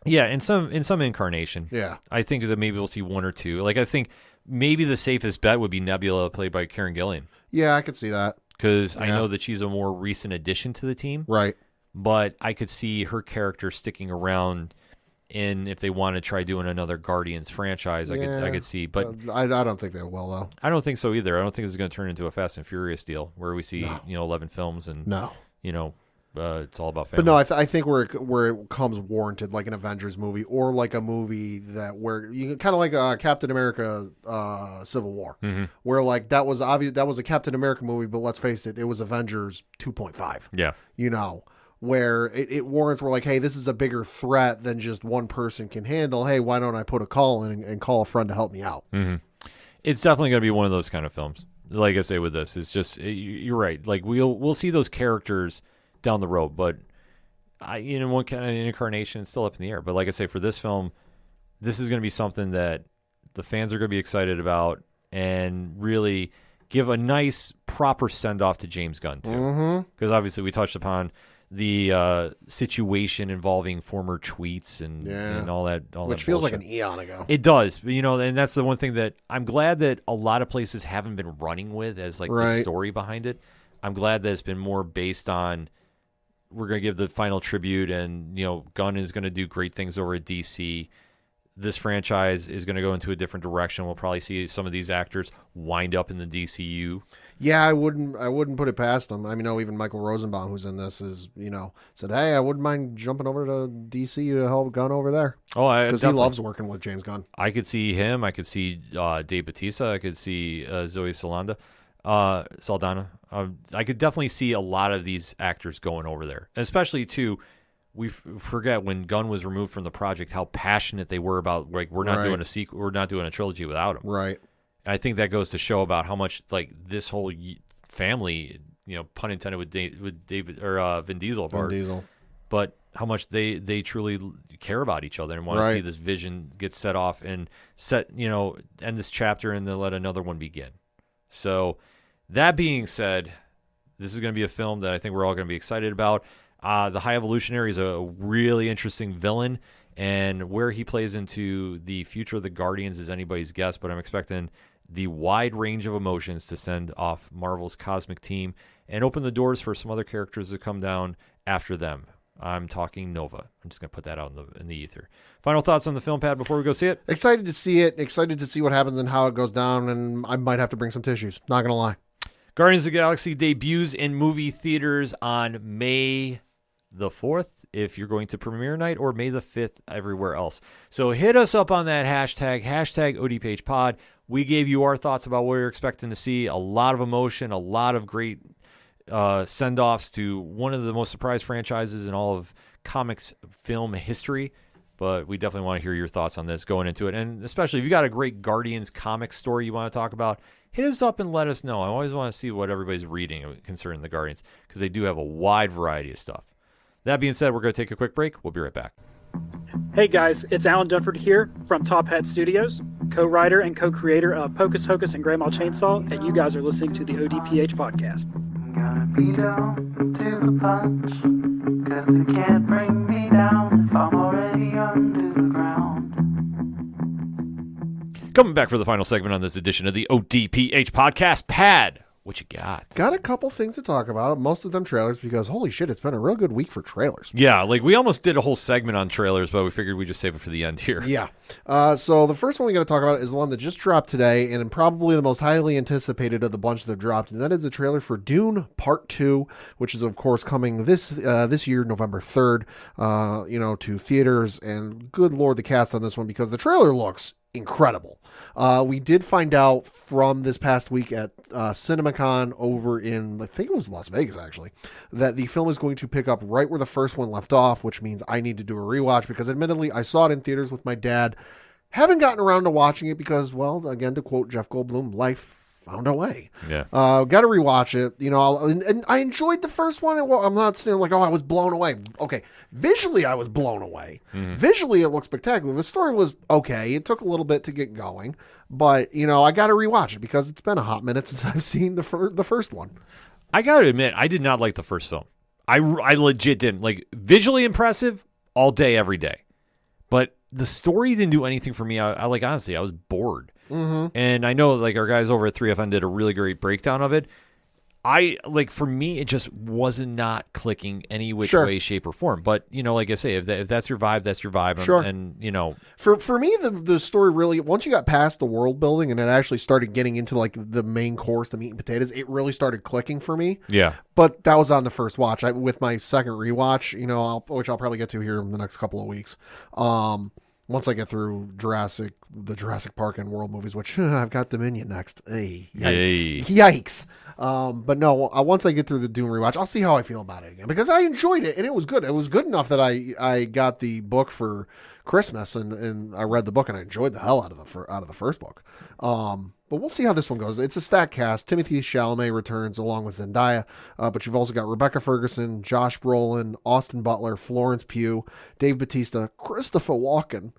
yeah, in some incarnation. Yeah. I think that maybe we'll see one or two. Like I think maybe the safest bet would be Nebula, played by Karen Gillan, Yeah, I could see that. because I know that she's a more recent addition to the team. Right. But I could see her character sticking around. And if they want to try doing another Guardians franchise, I could see. But I don't think they will, though. I don't think so either. I don't think this is going to turn into a Fast and Furious deal where we see 11 films and No. it's all about family. But no, I think where it comes warranted, like an Avengers movie or like a movie where you kind of like Captain America, Civil War, where like that was obvious, that was a Captain America movie, but let's face it, it was Avengers 2.5. Yeah. Where it warrants, we're like, hey, this is a bigger threat than just one person can handle. Hey, why don't I put a call in and call a friend to help me out? Mm-hmm. It's definitely going to be one of those kind of films. Like I say with this, it's just, you're right. Like we'll see those characters down the road, but one kind of incarnation is still up in the air. But like I say, for this film, this is going to be something that the fans are going to be excited about and really give a nice, proper send-off to James Gunn, too. Because obviously we touched upon the situation involving former tweets and all that. Which feels like an eon ago. It does. And that's the one thing that I'm glad that a lot of places haven't been running with as like the story behind it. I'm glad that it's been more based on, we're going to give the final tribute, and Gunn is going to do great things over at DC. This franchise is going to go into a different direction. We'll probably see some of these actors wind up in the DCU. Yeah, I wouldn't put it past them. I mean, even Michael Rosenbaum, who's in this, is said, hey, I wouldn't mind jumping over to DC to help Gunn over there. Oh, because he loves working with James Gunn. I could see him. I could see Dave Bautista. I could see Zoe Saldana. I could definitely see a lot of these actors going over there, especially too. We forget when Gunn was removed from the project how passionate they were about, like, we're not doing a sequel, we're not doing a trilogy without him. Right. And I think that goes to show about how much, like, this whole family, pun intended with David or Vin Diesel apart, but how much they truly care about each other and want to see this vision get set off and end this chapter and then let another one begin. So that being said, this is going to be a film that I think we're all going to be excited about. The High Evolutionary is a really interesting villain, and where he plays into the future of the Guardians is anybody's guess, but I'm expecting the wide range of emotions to send off Marvel's cosmic team and open the doors for some other characters to come down after them. I'm talking Nova. I'm just going to put that out in the ether. Final thoughts on the film, Pat, before we go see it? Excited to see it. Excited to see what happens and how it goes down, and I might have to bring some tissues. Not going to lie. Guardians of the Galaxy debuts in movie theaters on May the 4th, if you're going to premiere night, or May the 5th everywhere else. So hit us up on that hashtag ODPH pod. We gave you our thoughts about what you're expecting to see. A lot of emotion, a lot of great send-offs to one of the most surprised franchises in all of comics film history. But we definitely want to hear your thoughts on this going into it. And especially if you got a great Guardians comic story you want to talk about, hit us up and let us know. I always want to see what everybody's reading concerning the Guardians, because they do have a wide variety of stuff. That being said, we're going to take a quick break. We'll be right back. Hey guys, it's Alan Dunford here from Top Hat Studios, co-writer and co-creator of Pocus Hocus and Grandma Chainsaw, and you guys are listening to the ODPH podcast. I'm gonna be down to the punch, 'cause they can't bring me down if I'm already under the ground. Coming back for the final segment on this edition of the ODPH podcast, Pad. What you got? Got a couple things to talk about. Most of them trailers, because holy shit, it's been a real good week for trailers. Yeah, like we almost did a whole segment on trailers, but we figured we'd just save it for the end here. Yeah. So the first one we got to talk about is the one that just dropped today, and probably the most highly anticipated of the bunch that have dropped, and that is the trailer for Dune Part 2, which is, of course, coming this year, November 3rd, to theaters. And good Lord, the cast on this one, because the trailer looks incredible. We did find out from this past week at CinemaCon over in, I think it was Las Vegas actually, that the film is going to pick up right where the first one left off, which means I need to do a rewatch because admittedly I saw it in theaters with my dad. Haven't gotten around to watching it because, well, again, to quote Jeff Goldblum, life found a way. Yeah. Got to rewatch it. You know, and I enjoyed the first one. Well, I'm not saying like, oh, I was blown away. Okay. Visually, I was blown away. Visually, it looked spectacular. The story was okay. It took a little bit to get going, but you know, I got to rewatch it because it's been a hot minute since I've seen the first one. I got to admit, I did not like the first film. I legit didn't. Like, visually impressive all day, every day. But the story didn't do anything for me. I like, honestly, I was bored. And I know like our guys over at 3FN did a really great breakdown of it. For me, it just wasn't not clicking any which way, shape, or form. But, you know, like I say, if that's your vibe, that's your vibe. Sure. And you know. For me, the story really, once you got past the world building and it actually started getting into like the main course, the meat and potatoes, it really started clicking for me. Yeah. But that was on the first watch. With my second rewatch, you know, which I'll probably get to here in the next couple of weeks. Once I get through the Jurassic Park and World movies, which I've got Dominion next. Yikes. But no, once I get through the Dune rewatch, I'll see how I feel about it again because I enjoyed it and it was good. It was good enough that I got the book for Christmas and I read the book and I enjoyed the hell out of the first book. But we'll see how this one goes. It's a stacked cast. Timothée Chalamet returns along with Zendaya, but you've also got Rebecca Ferguson, Josh Brolin, Austin Butler, Florence Pugh, Dave Bautista, Christopher Walken,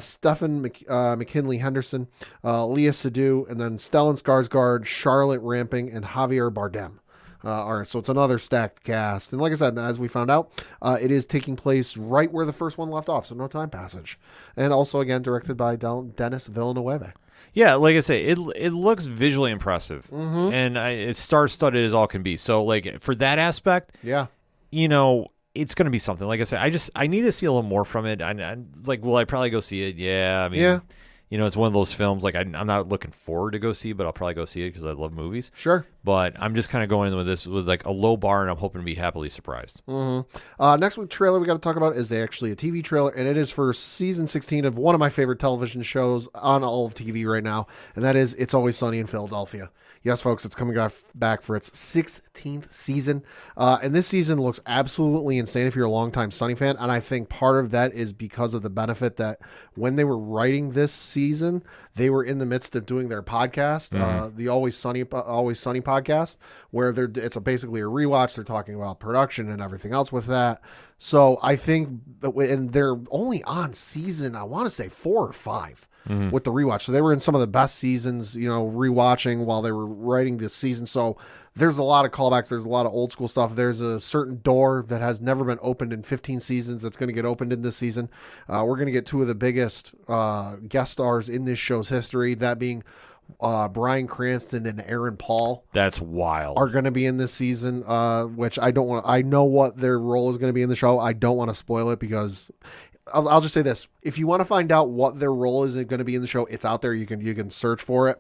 Stephen McKinley Henderson, Leah Seydoux, and then Stellan Skarsgård, Charlotte Rampling, and Javier Bardem. All right, so it's another stacked cast. And like I said, as we found out, it is taking place right where the first one left off, so no time passage. And also, again, directed by Denis Villeneuve. Yeah, like I say, it looks visually impressive, and it's star-studded as all can be. So, like, for that aspect, yeah, you know, it's going to be something. Like I said, I need to see a little more from it. Will I probably go see it? Yeah, I mean, yeah. You know, it's one of those films, like, I'm not looking forward to go see, but I'll probably go see it because I love movies. Sure. But I'm just kind of going in with this with, like, a low bar, and I'm hoping to be happily surprised. Next week's trailer we got to talk about is actually a TV trailer, and it is for season 16 of one of my favorite television shows on all of TV right now, and that is It's Always Sunny in Philadelphia. Yes, folks, it's coming back for its 16th season, and this season looks absolutely insane if you're a longtime Sunny fan, and I think part of that is because of the benefit that when they were writing this season, they were in the midst of doing their podcast, the Always Sunny podcast, where it's basically a rewatch. They're talking about production and everything else with that. So I think, and they're only on season, I want to say 4 or 5 with the rewatch. So they were in some of the best seasons, you know, rewatching while they were writing this season. So there's a lot of callbacks. There's a lot of old school stuff. There's a certain door that has never been opened in 15 seasons that's going to get opened in this season. We're going to get 2 of the biggest guest stars in this show's history, that being Bryan Cranston and Aaron Paul. That's wild. Are going to be in this season, which I don't want. I know what their role is going to be in the show. I don't want to spoil it because I'll just say this: if you want to find out what their role is going to be in the show, it's out there. You can search for it.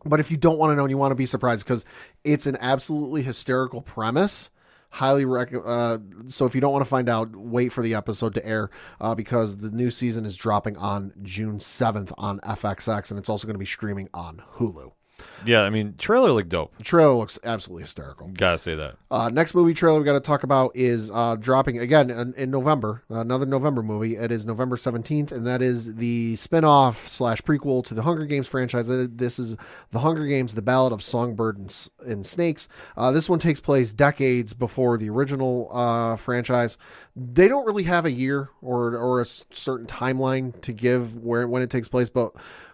But if you don't want to know and you want to be surprised, because it's an absolutely hysterical premise. Highly recommend. So if you don't want to find out, wait for the episode to air because the new season is dropping on June 7th on FXX, and it's also going to be streaming on Hulu. Yeah, I mean, trailer looked dope. The trailer looks absolutely hysterical. Gotta say that. Next movie trailer we got to talk about is dropping again in November. Another November movie. It is November 17th, and that is the spin-off / prequel to the Hunger Games franchise. This is The Hunger Games: The Ballad of Songbird and Snakes. This one takes place decades before the original franchise. They don't really have a year or a certain timeline to give when it takes place, but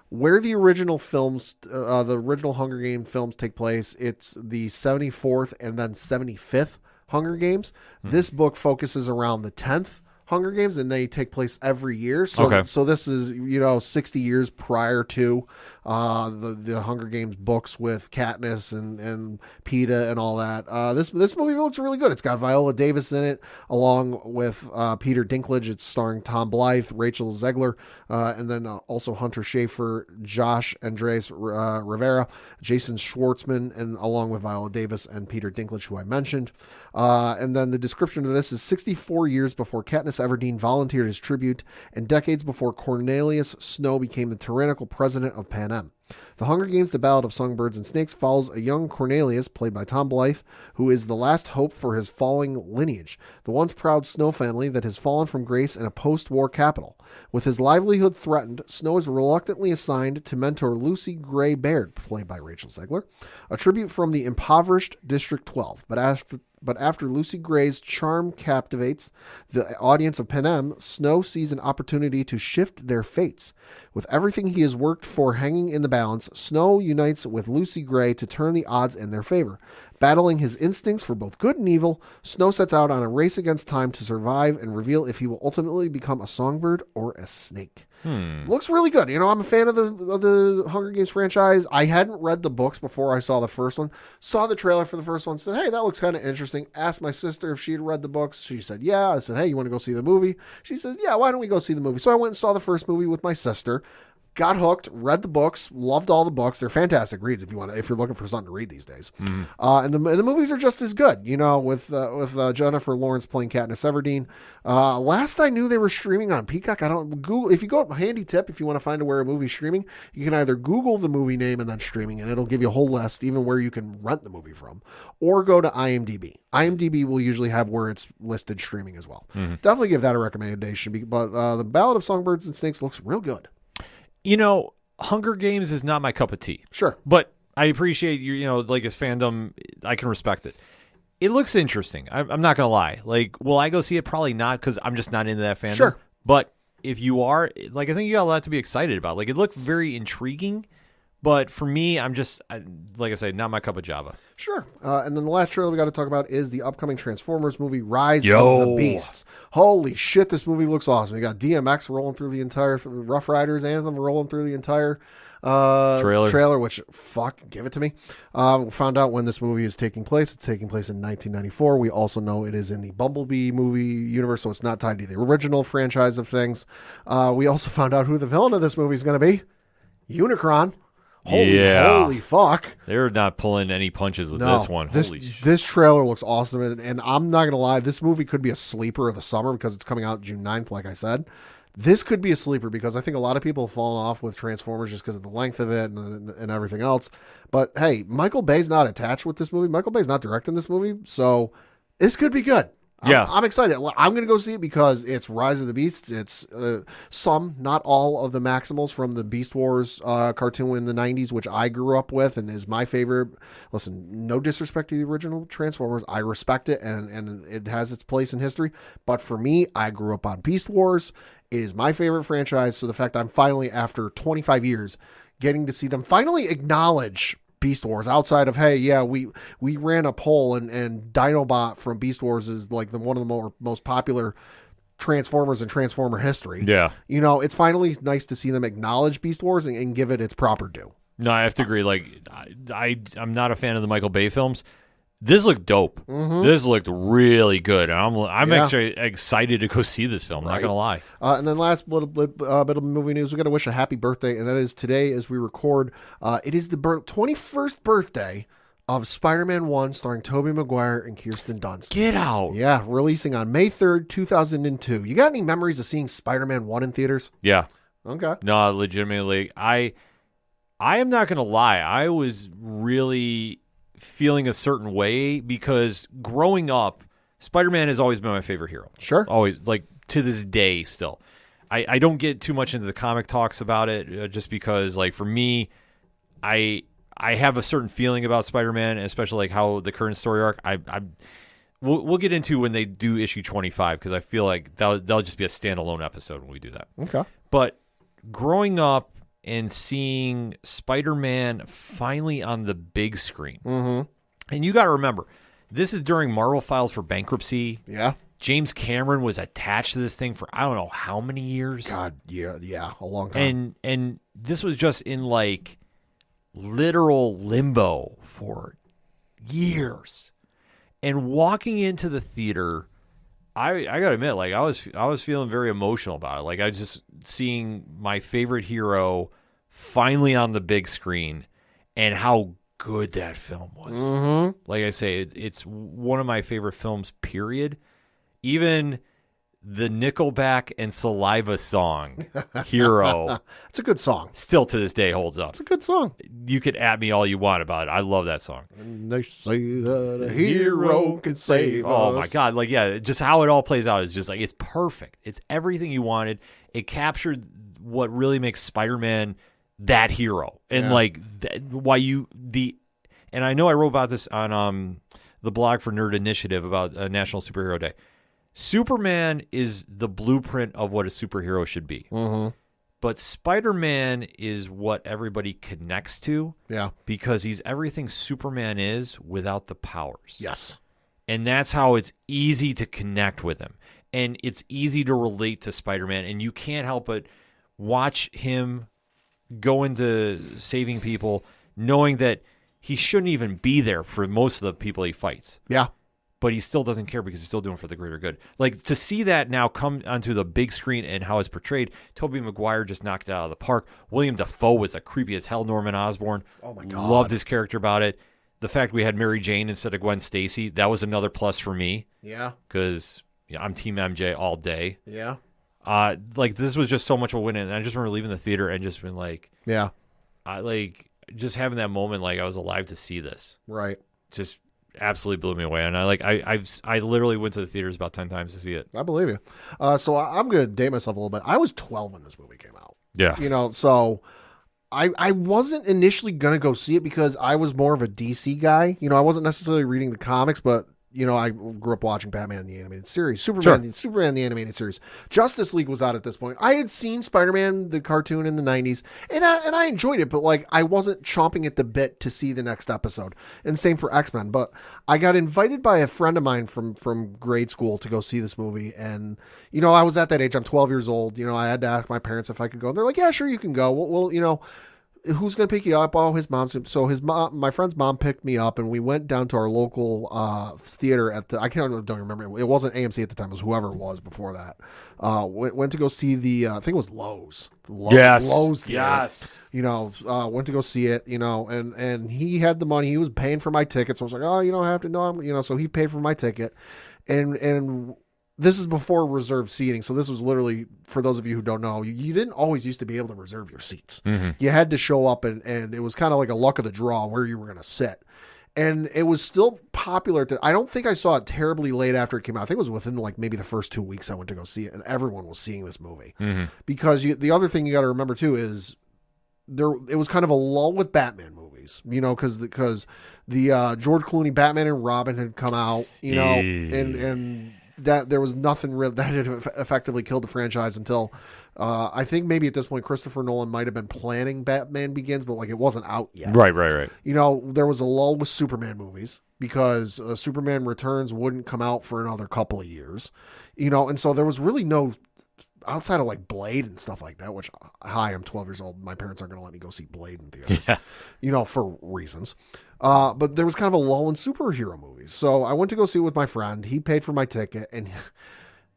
where the original films, the original Hunger Games films take place, it's the 74th and then 75th Hunger Games. This book focuses around the 10th Hunger Games, and they take place every year. So, so this is 60 years prior to the Hunger Games books with Katniss and Peeta and all that. This movie looks really good. It's got Viola Davis in it, along with Peter Dinklage. It's starring Tom Blythe, Rachel Zegler, and then also Hunter Schafer, Josh Andres Rivera, Jason Schwartzman, and along with Viola Davis and Peter Dinklage, who I mentioned. And then the description of this is 64 years before Katniss Katniss Everdeen volunteered his tribute, and decades before Cornelius Snow became the tyrannical president of Panem. The Hunger Games: The Ballad of Songbirds and Snakes follows a young Cornelius, played by Tom Blythe, who is the last hope for his falling lineage, the once proud Snow family that has fallen from grace in a post-war capital. With his livelihood threatened, Snow is reluctantly assigned to mentor Lucy Gray Baird, played by Rachel Zegler, a tribute from the impoverished District 12. But after Lucy Gray's charm captivates the audience of Panem, Snow sees an opportunity to shift their fates. With everything he has worked for hanging in the balance, Snow unites with Lucy Gray to turn the odds in their favor. Battling his instincts for both good and evil, Snow sets out on a race against time to survive and reveal if he will ultimately become a songbird or a snake. Looks really good. You know, I'm a fan of the Hunger Games franchise. I hadn't read the books before I saw the first one. Saw the trailer for the first one. Said, hey, that looks kind of interesting. Asked my sister if she had read the books. She said, yeah. I said, hey, you want to go see the movie? She says, yeah, why don't we go see the movie? So I went and saw the first movie with my sister. Got hooked, read the books, loved all the books. They're fantastic reads if you're looking for something to read these days. And the movies are just as good, you know, with Jennifer Lawrence playing Katniss Everdeen. Last I knew, they were streaming on Peacock. I don't Google. If you go, handy tip, if you want to find where a movie's streaming, you can either Google the movie name and then streaming, and it'll give you a whole list, even where you can rent the movie from, or go to IMDb. IMDb will usually have where it's listed streaming as well. Definitely give that a recommendation. But the Ballad of Songbirds and Snakes looks real good. You know, Hunger Games is not my cup of tea. Sure. But I appreciate you know, like his fandom. I can respect it. It looks interesting. I'm not going to lie. Like, will I go see it? Probably not, because I'm just not into that fandom. Sure. But if you are, like, I think you got a lot to be excited about. Like, it looked very intriguing. But for me, like I said, not my cup of Java. Sure. And then the last trailer we got to talk about is the upcoming Transformers movie, Rise of the Beasts. Holy shit, this movie looks awesome. We got DMX rolling through the entire Rough Riders anthem, rolling through the entire trailer, which, fuck, give it to me. We found out when this movie is taking place. It's taking place in 1994. We also know it is in the Bumblebee movie universe, so it's not tied to the original franchise of things. We also found out who the villain of this movie is going to be. Unicron. Holy fuck. They're not pulling any punches with this one. This trailer looks awesome, and I'm not going to lie, this movie could be a sleeper of the summer because it's coming out June 9th, like I said. This could be a sleeper because I think a lot of people have fallen off with Transformers just because of the length of it and everything else. But hey, Michael Bay's not attached with this movie. Michael Bay's not directing this movie, so this could be good. Yeah. I'm excited. I'm going to go see it because it's Rise of the Beasts. It's some, not all, of the Maximals from the Beast Wars cartoon in the 90s, which I grew up with and is my favorite. Listen, no disrespect to the original Transformers. I respect it, and it has its place in history. But for me, I grew up on Beast Wars. It is my favorite franchise. So the fact I'm finally, after 25 years, getting to see them finally acknowledge Beast Wars outside of, hey, yeah, we ran a poll and Dinobot from Beast Wars is like one of the most popular Transformers in Transformer history. Yeah. You know, it's finally nice to see them acknowledge Beast Wars and give it its proper due. No, I have to agree. Like, I'm not a fan of the Michael Bay films. This looked dope. This looked really good. I'm actually excited to go see this film. Not gonna lie. And then last little bit of movie news. We got to wish a happy birthday, and that is today as we record. It is the 21st birthday of Spider-Man 1, starring Tobey Maguire and Kirsten Dunst. Get out. Yeah, releasing on May 3rd, 2002. You got any memories of seeing Spider-Man 1 in theaters? Yeah. Okay. No, legitimately, I am not gonna lie. I was really feeling a certain way because growing up, Spider-Man has always been my favorite hero. Sure. Always, like, to this day still. I don't get too much into the comic talks about it just because, like, for me, I have a certain feeling about Spider-Man, especially like how the current story arc. We'll get into when they do issue 25 because I feel like that'll just be a standalone episode when we do that. Okay. But growing up and seeing Spider-Man finally on the big screen. And you got to remember, this is during Marvel Files for Bankruptcy. Yeah. James Cameron was attached to this thing for I don't know how many years. God, yeah, a long time. And this was just in like literal limbo for years. And walking into the theater, I gotta admit, like I was feeling very emotional about it. Like I was just seeing my favorite hero finally on the big screen, and how good that film was. Like I say, it's one of my favorite films. Period. Even the Nickelback and Saliva song, Hero, It's a good song. still to this day holds up. It's a good song. You could at me all you want about it. I love that song. And they say that a hero can save us. Oh my God. Like, yeah, just how it all plays out is just like, it's perfect. It's everything you wanted. It captured what really makes Spider-Man that hero. And and I know I wrote about this on the blog for Nerd Initiative about National Superhero Day. Superman is the blueprint of what a superhero should be. Mm-hmm. But Spider-Man is what everybody connects to. Yeah. Because he's everything Superman is without the powers. Yes. And that's how it's easy to connect with him. And it's easy to relate to Spider-Man. And you can't help but watch him go into saving people knowing that he shouldn't even be there for most of the people he fights. Yeah. But he still doesn't care because he's still doing it for the greater good. Like, to see that now come onto the big screen and how it's portrayed, Tobey Maguire just knocked it out of the park. William Dafoe was a creepy as hell Norman Osborn. Oh, my God. Loved his character about it. The fact we had Mary Jane instead of Gwen Stacy, that was another plus for me. Yeah. Because I'm Team MJ all day. Yeah. This was just so much of a win. And I just remember leaving the theater and just been like, Yeah. Just having that moment, like I was alive to see this. Right. Just absolutely blew me away. And I literally went to the theaters about 10 times to see it. I believe you. So I'm going to date myself a little bit. I was 12 when this movie came out. Yeah. So I wasn't initially going to go see it because I was more of a DC guy. I wasn't necessarily reading the comics, but I grew up watching Batman the Animated Series, Superman the Animated Series. Justice League was out at this point. I had seen Spider-Man the cartoon in the 90s, and I enjoyed it, but I wasn't chomping at the bit to see the next episode. And same for X-Men. But I got invited by a friend of mine from grade school to go see this movie, and I was at that age. I'm 12 years old. I had to ask my parents if I could go. And they're like, "Yeah, sure, you can go." Well, who's going to pick you up? Oh, his mom. So my friend's mom picked me up, and we went down to our local theater I don't remember. It wasn't AMC at the time. It was whoever it was before that. Went to go see the, I think it was Lois. Yes. Lois theater. Yes. Went to go see it, and he had the money. He was paying for my ticket. So I was like, oh, you don't have to know. So he paid for my ticket. And this is before reserved seating. So this was literally, for those of you who don't know, you didn't always used to be able to reserve your seats. Mm-hmm. You had to show up and it was kind of like a luck of the draw where you were going to sit. And it was still popular. I don't think I saw it terribly late after it came out. I think it was within maybe the first 2 weeks I went to go see it, and everyone was seeing this movie. Mm-hmm. Because the other thing you got to remember too is it was kind of a lull with Batman movies, because the George Clooney Batman and Robin had come out, and that there was nothing real that had effectively killed the franchise until I think maybe at this point Christopher Nolan might have been planning Batman Begins, but it wasn't out yet. Right. There was a lull with Superman movies because Superman Returns wouldn't come out for another couple of years, and so there was really no, outside of Blade and stuff like that, which, I'm 12 years old. My parents aren't going to let me go see Blade in theaters, for reasons. But there was kind of a lull in superhero movies. So I went to go see it with my friend. He paid for my ticket, and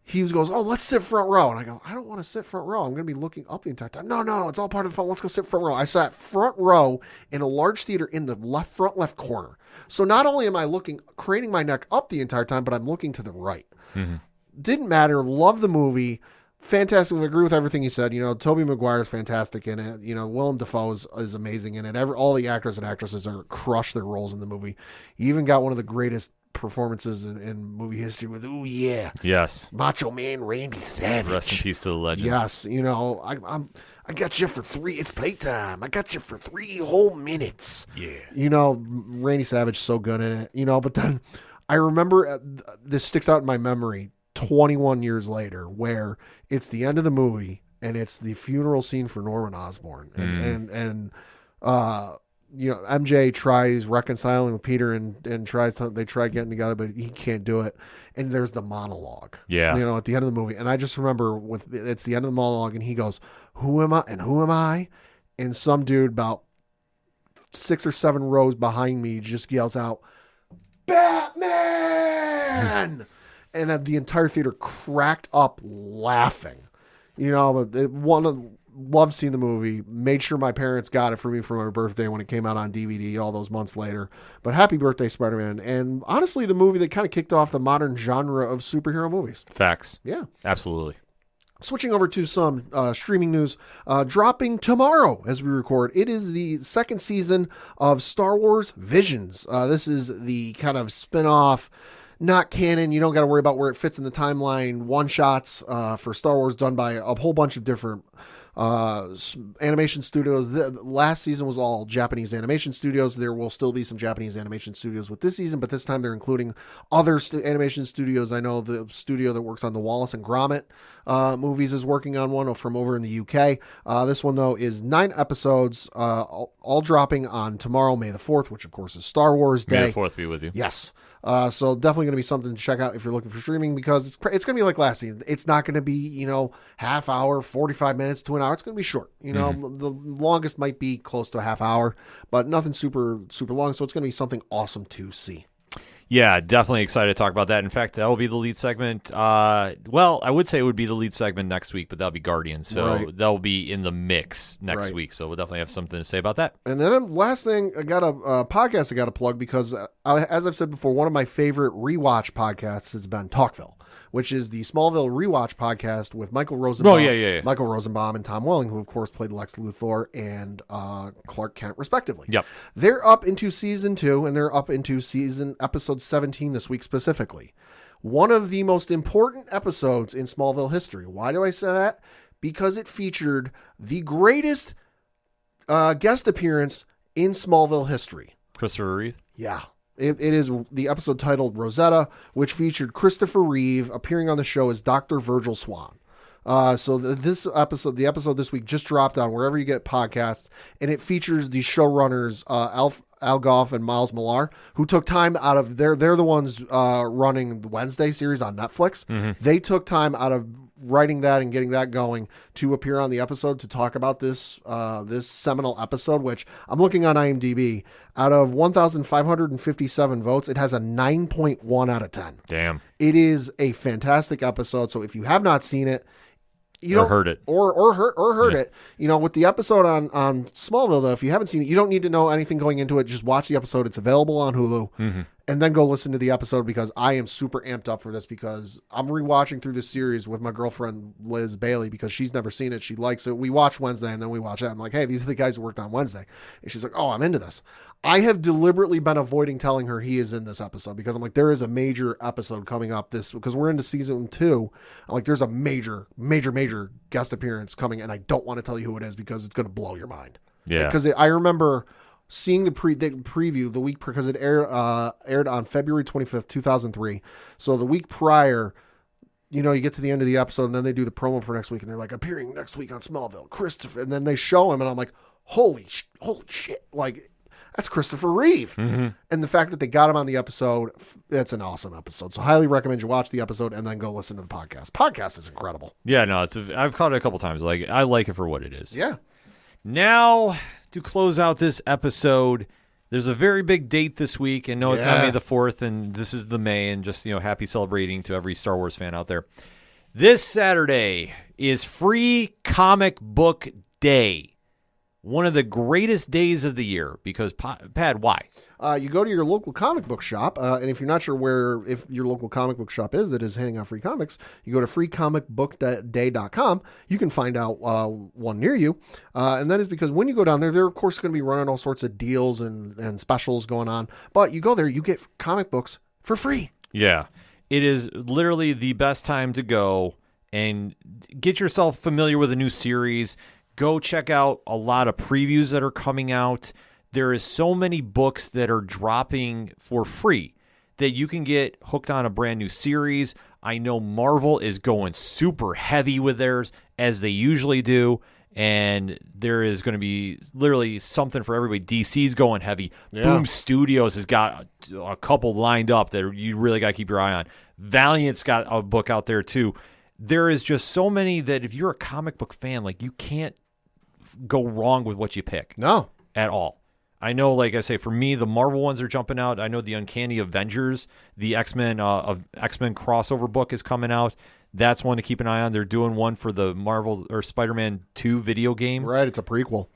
he goes, "Oh, let's sit front row." And I go, "I don't want to sit front row. I'm going to be looking up the entire time." No, it's all part of the fun. Let's go sit front row. I sat front row in a large theater in the front left corner. So not only am I craning my neck up the entire time, but I'm looking to the right. Mm-hmm. Didn't matter. Love the movie. Fantastic. I agree with everything he said. Tobey Maguire is fantastic in it. Willem Dafoe is amazing in it. All the actors and actresses crush their roles in the movie. You even got one of the greatest performances in movie history with, "Ooh yeah, yes, Macho Man Randy Savage." Rest in peace to the legend. Yes, I got you for 3. It's playtime. I got you for 3 whole minutes. Yeah. Randy Savage so good in it. But then I remember this sticks out in my memory. 21 years later, where it's the end of the movie and it's the funeral scene for Norman Osborn, and MJ tries reconciling with Peter and they try getting together, but he can't do it. And there's the monologue, at the end of the movie. And I just remember it's the end of the monologue, and he goes, "Who am I? And who am I?" And some dude about 6 or 7 rows behind me just yells out, "Batman!" And the entire theater cracked up laughing. One loved seeing the movie. Made sure my parents got it for me for my birthday when it came out on DVD all those months later. But happy birthday, Spider-Man. And honestly, the movie that kind of kicked off the modern genre of superhero movies. Facts. Yeah. Absolutely. Switching over to some streaming news, dropping tomorrow as we record. It is the second season of Star Wars Visions. This is the kind of spin-off, not canon. You don't got to worry about where it fits in the timeline. One-shots for Star Wars done by a whole bunch of different animation studios. The last season was all Japanese animation studios. There will still be some Japanese animation studios with this season, but this time they're including other animation studios. I know the studio that works on the Wallace and Gromit movies is working on one from over in the UK. This one, though, is 9 episodes, all dropping on tomorrow, May the 4th, which, of course, is Star Wars Day. May the 4th be with you. Yes. So definitely going to be something to check out if you're looking for streaming, because it's going to be like last season. It's not going to be, half hour, 45 minutes to an hour. It's going to be short. The longest might be close to a half hour, but nothing super, super long. So it's going to be something awesome to see. Yeah, definitely excited to talk about that. In fact, that will be the lead segment. Well, I would say it would be the lead segment next week, but that'll be Guardians. So that'll be in the mix next week. So we'll definitely have something to say about that. And then last thing, I got a podcast I got to plug because, as I've said before, one of my favorite rewatch podcasts has been Talkville, which is the Smallville rewatch podcast with Michael Rosenbaum. Oh, yeah. Michael Rosenbaum and Tom Welling, who, of course, played Lex Luthor and Clark Kent, respectively. Yep. They're up into season 2, and they're up into episode 17 this week specifically. One of the most important episodes in Smallville history. Why do I say that? Because it featured the greatest guest appearance in Smallville history. Christopher Reeve? Yeah. It is the episode titled Rosetta, which featured Christopher Reeve appearing on the show as Dr. Virgil Swan. The episode this week just dropped on wherever you get podcasts, and it features the showrunners Al Goff and Miles Millar, who took time out of they're the ones running the Wednesday series on Netflix. Mm-hmm. They took time out of writing that and getting that going to appear on the episode to talk about this seminal episode, which I'm looking on IMDb. Out of 1,557 votes, it has a 9.1 out of 10. Damn. It is a fantastic episode. So if you have not seen it, heard it. Or heard it. With the episode on Smallville, though, if you haven't seen it, you don't need to know anything going into it. Just watch the episode. It's available on Hulu. Mm-hmm. And then go listen to the episode, because I am super amped up for this, because I'm rewatching through this series with my girlfriend, Liz Bailey, because she's never seen it. She likes it. We watch Wednesday and then we watch that. I'm like, hey, these are the guys who worked on Wednesday. And she's like, oh, I'm into this. I have deliberately been avoiding telling her he is in this episode, because I'm like, there is a major episode coming up because we're into season 2. I'm like, there's a major guest appearance coming, and I don't want to tell you who it is because it's going to blow your mind. Yeah. Because I remember seeing the preview the week, because it aired on February 25th, 2003. So the week prior, you get to the end of the episode, and then they do the promo for next week, and they're like, appearing next week on Smallville, Christopher, and then they show him, and I'm like, holy shit, like, that's Christopher Reeve. Mm-hmm. And the fact that they got him on the episode, it's an awesome episode. So highly recommend you watch the episode and then go listen to the podcast. Podcast is incredible. Yeah, no, I've caught it a couple times. Like, I like it for what it is. Yeah. Now, to close out this episode, there's a very big date this week, and no, it's not May the 4th, and this is the May, and just, happy celebrating to every Star Wars fan out there. This Saturday is Free Comic Book Day. One of the greatest days of the year, because, Pad, why? You go to your local comic book shop, and if you're not sure if your local comic book shop is that is handing out free comics, you go to freecomicbookday.com. You can find out one near you, and that is because when you go down there, they're, of course, going to be running all sorts of deals and specials going on, but you go there, you get comic books for free. Yeah, it is literally the best time to go and get yourself familiar with a new series. Go check out a lot of previews that are coming out. There is so many books that are dropping for free that you can get hooked on a brand new series. I know Marvel is going super heavy with theirs, as they usually do, and there is going to be literally something for everybody. DC's going heavy. Yeah. Boom Studios has got a couple lined up that you really got to keep your eye on. Valiant's got a book out there too. There is just so many that if you're a comic book fan, like, you can't go wrong with what you pick. No. At all. I know, like I say, for me, the Marvel ones are jumping out. I know the Uncanny Avengers, the X-Men crossover book is coming out. That's one to keep an eye on. They're doing one for the Marvel or Spider-Man 2 video game. Right, it's a prequel.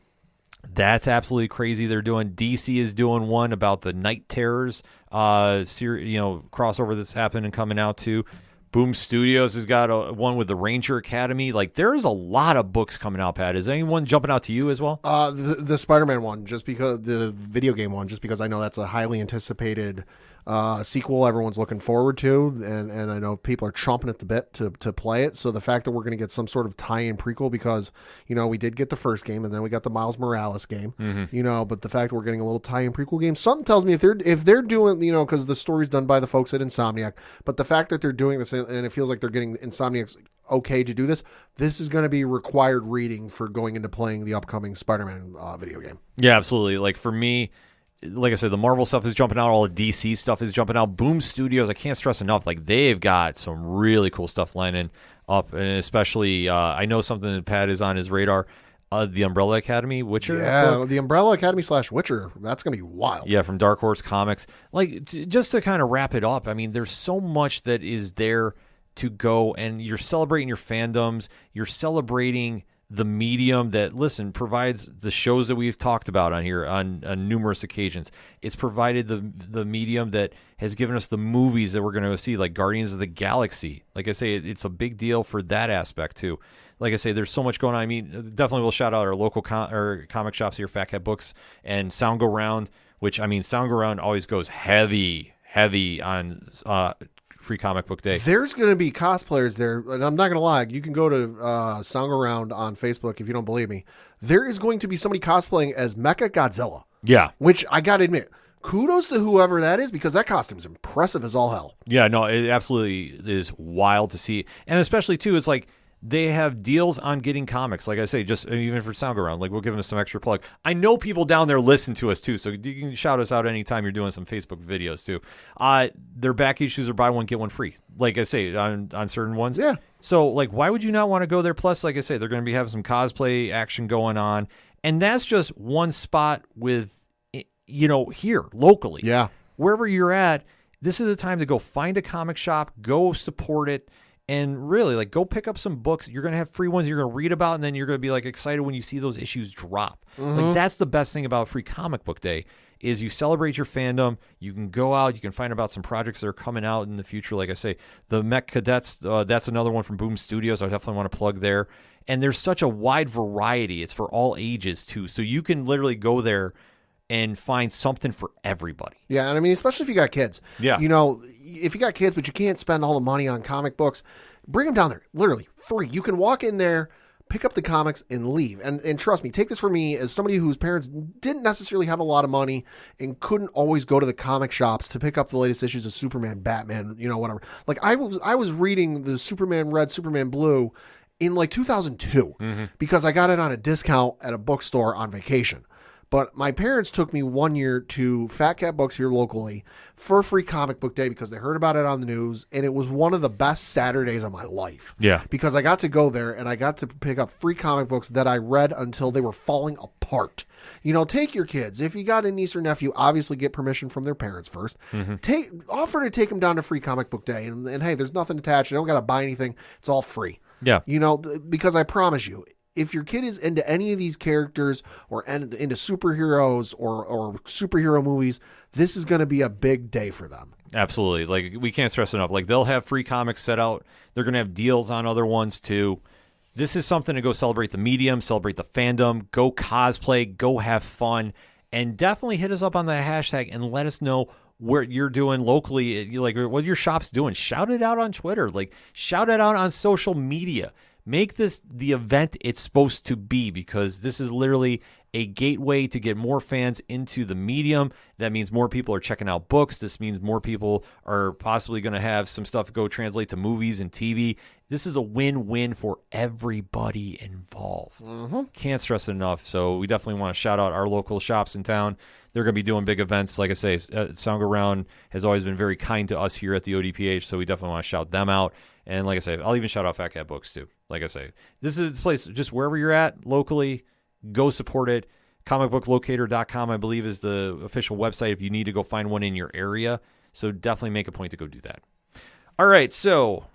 That's absolutely crazy. They're doing DC is doing one about the Night Terrors, crossover that's happening and coming out too. Boom Studios has got one with the Ranger Academy. Like there's a lot of books coming out. Pat, is anyone jumping out to you as well? The Spider-Man one, just because the video game one, just because I know that's a highly anticipated sequel everyone's looking forward to, and I know people are chomping at the bit to play it. So the fact that we're going to get some sort of tie-in prequel, because we did get the first game and then we got the Miles Morales game, but the fact that we're getting a little tie-in prequel game, something tells me if they're doing, because the story's done by the folks at Insomniac, but the fact that they're doing this and it feels like they're getting Insomniac's okay to do this is going to be required reading for going into playing the upcoming Spider-Man video game. Yeah, absolutely. Like for me, like I said, the Marvel stuff is jumping out. All the DC stuff is jumping out. Boom Studios, I can't stress enough. Like they've got some really cool stuff lining up, and especially I know something that Pat is on his radar. The Umbrella Academy, Witcher. Yeah, book. the Umbrella Academy / Witcher. That's gonna be wild. Yeah, from Dark Horse Comics. Like just to kind of wrap it up. I mean, there's so much that is there to go, and you're celebrating your fandoms. You're celebrating the medium that, provides the shows that we've talked about on here on numerous occasions. It's provided the medium that has given us the movies that we're going to see, like Guardians of the Galaxy. Like I say, it's a big deal for that aspect too. Like I say, there's so much going on. I mean, definitely we'll shout out our local comic shops here, Fat Cat Books and Sound Go Round, which, I mean, Sound Go Round always goes heavy on Free Comic Book Day. There's going to be cosplayers there, and I'm not going to lie. You can go to Sound Around on Facebook if you don't believe me. There is going to be somebody cosplaying as Mecha Godzilla. Yeah. Which I got to admit, kudos to whoever that is, because that costume's impressive as all hell. Yeah, no, it absolutely is wild to see. And especially, too, it's like they have deals on getting comics. Like I say, just even for Sound Around, like we'll give them some extra plug. I know people down there listen to us too, so you can shout us out anytime you're doing some Facebook videos too. Their back issues are buy one get one free. Like I say, on certain ones. Yeah. So like, why would you not want to go there? Plus, like I say, they're going to be having some cosplay action going on, and that's just one spot with here locally. Yeah. Wherever you're at, this is the time to go find a comic shop, go support it. And really, like, go pick up some books. You're going to have free ones you're going to read about, and then you're going to be, like, excited when you see those issues drop. Like, that's the best thing about Free Comic Book Day is you celebrate your fandom. You can go out. You can find about some projects that are coming out in the future. Like I say, the Mech Cadets, that's another one from Boom Studios. I definitely want to plug there. And there's such a wide variety. It's for all ages, too. So you can literally go there and find something for everybody. Yeah, and I mean, especially if you got kids. Yeah. If you got kids, but you can't spend all the money on comic books, bring them down there. Literally, free. You can walk in there, pick up the comics, and leave. And trust me, take this from me as somebody whose parents didn't necessarily have a lot of money and couldn't always go to the comic shops to pick up the latest issues of Superman, Batman, whatever. Like, I was reading the Superman Red, Superman Blue in, like, 2002 because I got it on a discount at a bookstore on vacation. But my parents took me one year to Fat Cat Books here locally for Free Comic Book Day because they heard about it on the news, and it was one of the best Saturdays of my life. Yeah. Because I got to go there, and I got to pick up free comic books that I read until they were falling apart. Take your kids. If you got a niece or nephew, obviously get permission from their parents first. Offer to take them down to Free Comic Book Day, and hey, there's nothing attached. You don't got to buy anything. It's all free. Yeah. Because I promise you, if your kid is into any of these characters or into superheroes or superhero movies, this is going to be a big day for them. Absolutely. Like, we can't stress enough. Like, they'll have free comics set out. They're going to have deals on other ones, too. This is something to go celebrate the medium, celebrate the fandom, go cosplay, go have fun, and definitely hit us up on the hashtag and let us know what you're doing locally, like what your shop's doing. Shout it out on Twitter. Like, shout it out on social media. Make this the event it's supposed to be, because this is literally a gateway to get more fans into the medium. That means more people are checking out books. This means more people are possibly going to have some stuff go translate to movies and TV. This is a win-win for everybody involved. Can't stress it enough. So we definitely want to shout out our local shops in town. They're going to be doing big events. Like I say, Sound Around has always been very kind to us here at the ODPH, so we definitely want to shout them out. And like I say, I'll even shout out Fat Cat Books too. Like I say, this is the place, just wherever you're at locally, go support it. Comicbooklocator.com, I believe, is the official website if you need to go find one in your area. So definitely make a point to go do that. All right, so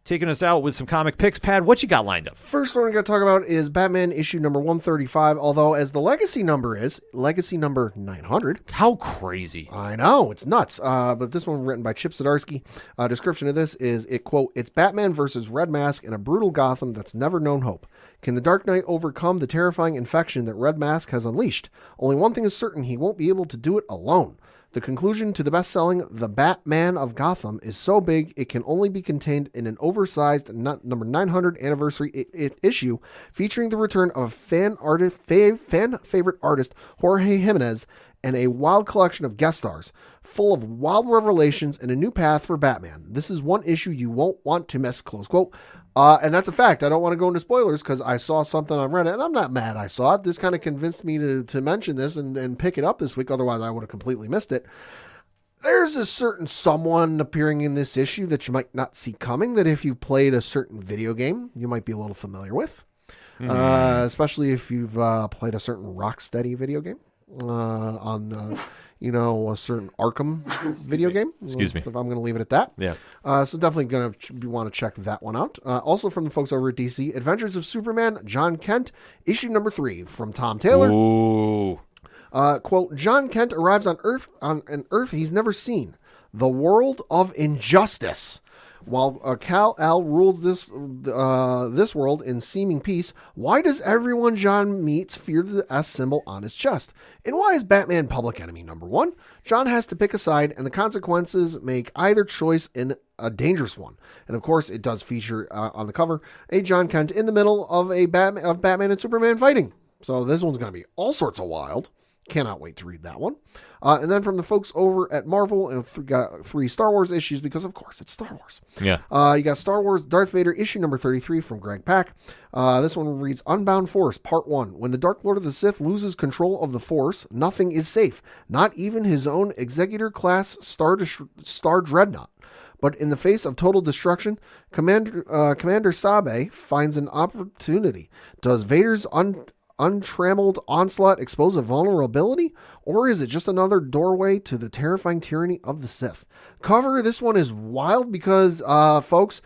taking us out with some comic picks. Pad, what you got lined up? First one we're going to talk about is Batman issue number 135, although as the legacy number is, legacy number 900. How crazy. I know, it's nuts. But this one written by Chip Zdarsky. Description of this is, it's Batman versus Red Mask in a brutal Gotham that's never known hope. Can the Dark Knight overcome the terrifying infection that Red Mask has unleashed? Only one thing is certain, he won't be able to do it alone. The conclusion to the best-selling The Batman of Gotham is so big it can only be contained in an oversized number 900 anniversary issue featuring the return of fan favorite artist Jorge Jimenez and a wild collection of guest stars, full of wild revelations and a new path for Batman. This is one issue you won't want to miss, close quote. And that's a fact. I don't want to go into spoilers because I saw something on Reddit, and I'm not mad I saw it. This kind of convinced me to mention this and pick it up this week. Otherwise, I would have completely missed it. There's a certain someone appearing in this issue that you might not see coming, that if you've played a certain video game, you might be a little familiar with. Especially if you've played a certain Rocksteady video game on a certain Arkham video game. Excuse me. So I'm going to leave it at that. Yeah. So definitely going to want to check that one out. Also from the folks over at DC, Adventures of Superman, John Kent, issue number 3 from Tom Taylor. Ooh. Quote, John Kent arrives on an Earth he's never seen, the world of injustice. While Kal-El rules this world in seeming peace, why does everyone John meets fear the S symbol on his chest? And why is Batman public enemy number 1? John has to pick a side, and the consequences make either choice in a dangerous one. And of course, it does feature on the cover a John Kent in the middle of Batman and Superman fighting. So this one's going to be all sorts of wild. Cannot wait to read that one. And then from the folks over at Marvel, and got 3 Star Wars issues because, of course, it's Star Wars. Yeah. You got Star Wars Darth Vader issue number 33 from Greg Pak. This one reads Unbound Force Part 1. When the Dark Lord of the Sith loses control of the Force, nothing is safe. Not even his own Executor-class Star Dreadnought. But in the face of total destruction, Commander Sabe finds an opportunity. Does Vader's untrammeled onslaught expose a vulnerability, or is it just another doorway to the terrifying tyranny of the Sith? Cover, this one is wild because, folks,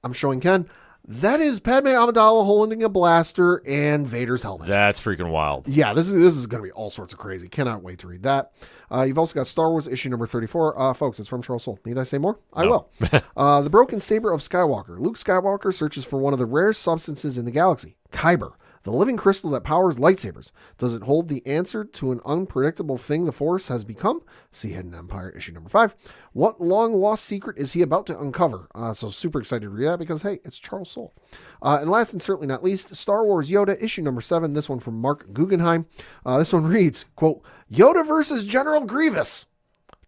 I'm showing Ken, that is Padme Amidala holding a blaster and Vader's helmet. That's freaking wild. Yeah, this is going to be all sorts of crazy. Cannot wait to read that. You've also got Star Wars issue number 34. Folks, it's from Charles Soule. Need I say more? I will. The Broken Saber of Skywalker. Luke Skywalker searches for one of the rare substances in the galaxy, Kyber, the living crystal that powers lightsabers. Does it hold the answer to an unpredictable thing the Force has become? See Hidden Empire, issue number 5. What long-lost secret is he about to uncover? So super excited to read that because, hey, it's Charles Soule. And last and certainly not least, Star Wars Yoda, issue number 7. This one from Mark Guggenheim. This one reads, quote, Yoda versus General Grievous.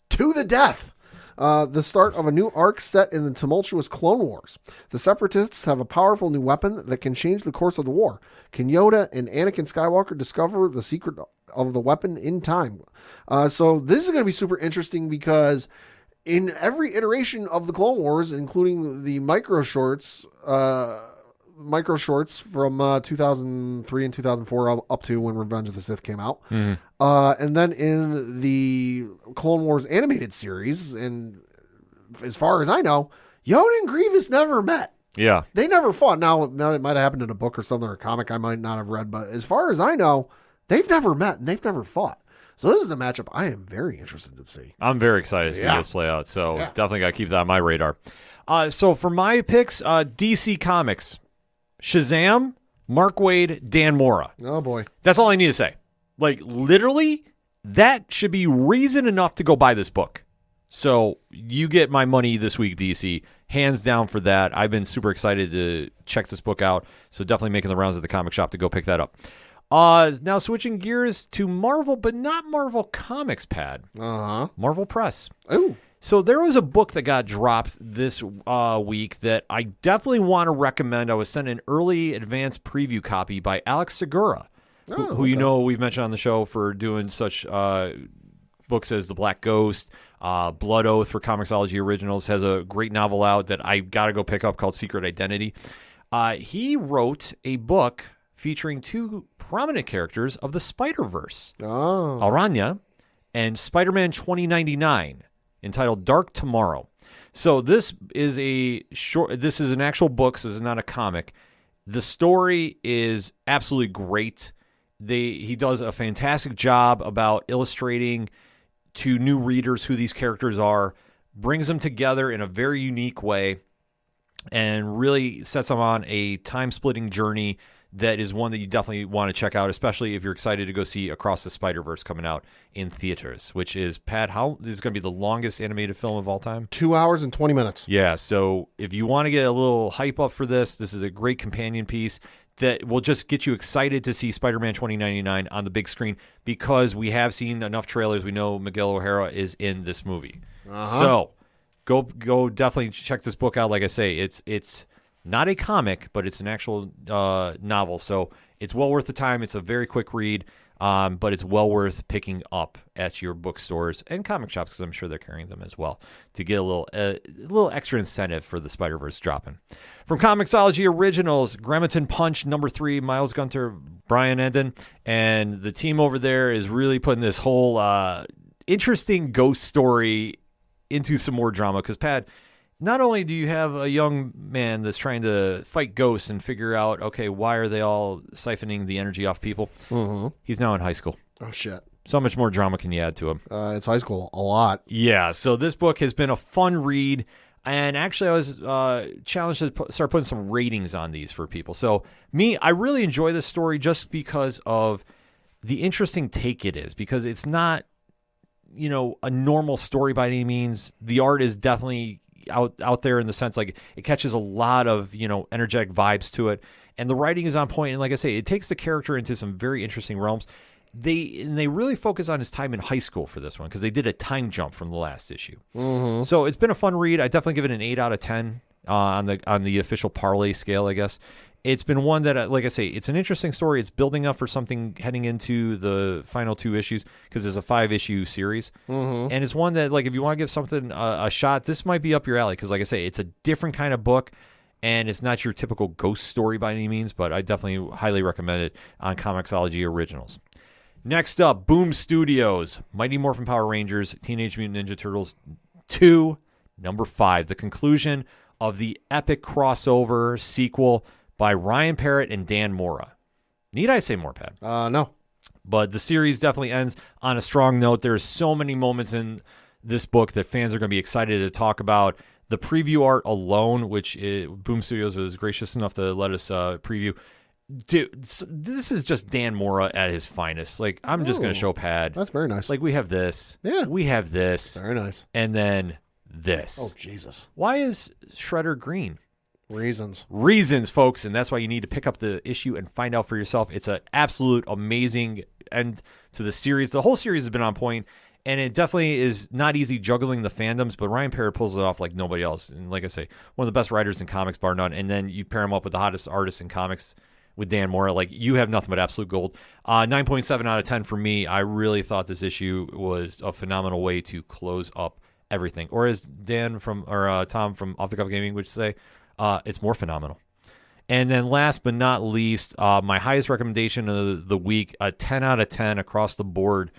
To the death. The start of a new arc set in the tumultuous Clone Wars. The Separatists have a powerful new weapon that can change the course of the war. Can Yoda and Anakin Skywalker discover the secret of the weapon in time? So this is going to be super interesting because in every iteration of the Clone Wars, including the micro shorts from 2003 and 2004 up to when Revenge of the Sith came out. And then in the Clone Wars animated series, and as far as I know, Yoda and Grievous never met. Yeah. They never fought. Now it might have happened in a book or something or a comic I might not have read, but as far as I know, they've never met and they've never fought. So this is a matchup I am very interested to see. I'm very excited to see this play out. So definitely got to keep that on my radar. So for my picks, DC Comics, Shazam, Mark Waid, Dan Mora. Oh, boy. That's all I need to say. Like, literally, that should be reason enough to go buy this book. So you get my money this week, DC. Hands down for that. I've been super excited to check this book out. So definitely making the rounds at the comic shop to go pick that up. Now switching gears to Marvel, but not Marvel Comics, Pad. Marvel Press. Ooh. So there was a book that got dropped this week that I definitely want to recommend. I was sent an early advance preview copy by Alex Segura, who you know we've mentioned on the show for doing such books as The Black Ghost, Blood Oath for Comixology Originals, has a great novel out that I got to go pick up called Secret Identity. He wrote a book featuring 2 prominent characters of the Spider-Verse, Aranya and Spider-Man 2099, entitled Dark Tomorrow. So this is this is an actual book, so this is not a comic. The story is absolutely great. He does a fantastic job about illustrating to new readers who these characters are, brings them together in a very unique way, and really sets them on a time-splitting journey that is one that you definitely want to check out, especially if you're excited to go see Across the Spider-Verse coming out in theaters, which is, Pat, this is going to be the longest animated film of all time? 2 hours and 20 minutes. Yeah, so if you want to get a little hype up for this is a great companion piece that will just get you excited to see Spider-Man 2099 on the big screen, because we have seen enough trailers. We know Miguel O'Hara is in this movie. So go definitely check this book out. Like I say, it's not a comic, but it's an actual novel. So it's well worth the time. It's a very quick read, but it's well worth picking up at your bookstores and comic shops, because I'm sure they're carrying them as well, to get a little extra incentive for the Spider-Verse dropping. From Comixology Originals, Grammaton Punch #3, Miles Gunter, Brian Enden, and the team over there is really putting this whole interesting ghost story into some more drama. Because, Pat, not only do you have a young man that's trying to fight ghosts and figure out, okay, why are they all siphoning the energy off people? Mm-hmm. He's now in high school. Oh, shit. So much more drama can you add to him? It's high school. A lot. Yeah, so this book has been a fun read. And actually, I was challenged to start putting some ratings on these for people. So I really enjoy this story just because of the interesting take it is. Because it's not, a normal story by any means. The art is definitely out there in the sense, like, it catches a lot of energetic vibes to it, and the writing is on point. And like I say, it takes the character into some very interesting realms. They really focus on his time in high school for this one, because they did a time jump from the last issue. Mm-hmm. So it's been a fun read. I definitely give it an 8 out of 10 on the official Parlay scale, I guess. It's been one that, like I say, it's an interesting story. It's building up for something heading into the final 2 issues, because it's a 5-issue series. Mm-hmm. And it's one that, like, if you want to give something a shot, this might be up your alley, because, like I say, it's a different kind of book, and it's not your typical ghost story by any means, but I definitely highly recommend it on Comixology Originals. Next up, Boom Studios, Mighty Morphin Power Rangers, Teenage Mutant Ninja Turtles 2, #5, the conclusion of the epic crossover sequel by Ryan Parrott and Dan Mora. Need I say more, Pat? No. But the series definitely ends on a strong note. There's so many moments in this book that fans are going to be excited to talk about. The preview art alone, which Boom Studios was gracious enough to let us preview. Dude, this is just Dan Mora at his finest. Like, I'm just going to show Pat. That's very nice. Like, we have this. Yeah. We have this. Very nice. And then this. Oh, Jesus. Why is Shredder green? Reasons, folks, and that's why you need to pick up the issue and find out for yourself. It's an absolute amazing end to the series. The whole series has been on point, and it definitely is not easy juggling the fandoms, but Ryan Parrott pulls it off like nobody else. And like I say, one of the best writers in comics, bar none, and then you pair him up with the hottest artist in comics with Dan Mora. Like, you have nothing but absolute gold. 9.7 out of 10 for me. I really thought this issue was a phenomenal way to close up everything. Or as Tom from Off the Cuff Gaming would say, it's more phenomenal. And then last but not least, my highest recommendation of the week, a 10 out of 10 across the board,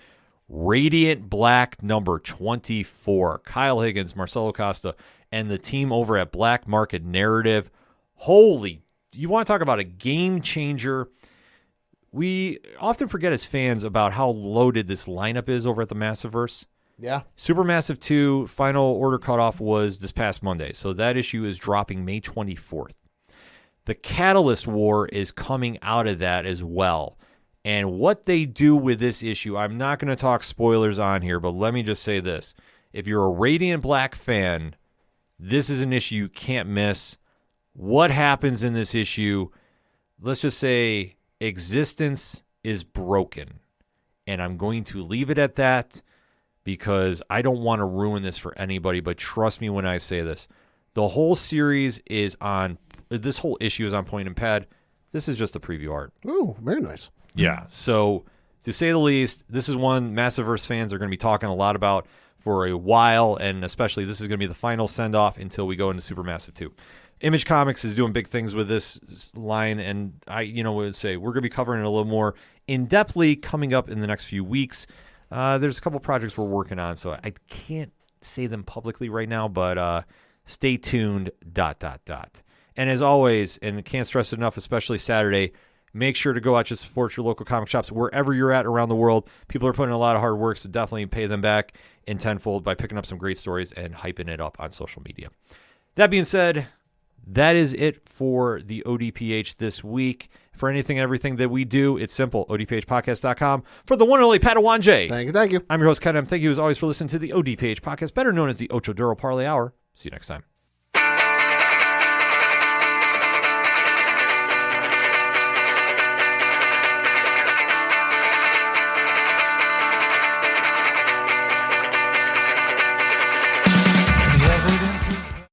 Radiant Black #24. Kyle Higgins, Marcelo Costa, and the team over at Black Market Narrative. You want to talk about a game changer. We often forget as fans about how loaded this lineup is over at the Massiverse. Yeah. Supermassive 2 final order cutoff was this past Monday, so that issue is dropping May 24th. The Catalyst War is coming out of that as well. And what they do with this issue, I'm not going to talk spoilers on here, but let me just say this. If you're a Radiant Black fan, this is an issue you can't miss. What happens in this issue? Let's just say existence is broken. And I'm going to leave it at that, because I don't want to ruin this for anybody, but trust me when I say this. The whole series is this whole issue is on point, and Pad, this is just the preview art. Oh, very nice. Yeah, so to say the least, this is one Massiverse fans are going to be talking a lot about for a while, and especially this is going to be the final send-off until we go into Supermassive 2. Image Comics is doing big things with this line, and I would say we're going to be covering it a little more in-depthly coming up in the next few weeks. There's a couple projects we're working on, so I can't say them publicly right now, but Stay tuned, ... And as always, and can't stress it enough, especially Saturday, make sure to go out and support your local comic shops wherever you're at around the world. People are putting in a lot of hard work, so definitely pay them back in tenfold by picking up some great stories and hyping it up on social media. That being said, that is it for the ODPH this week. For anything and everything that we do, it's simple, odphpodcast.com. For the one and only Padawan J. Thank you. I'm your host, Ken M. Thank you as always for listening to the ODPH podcast, better known as the Ocho Duro Parlay Hour. See you next time.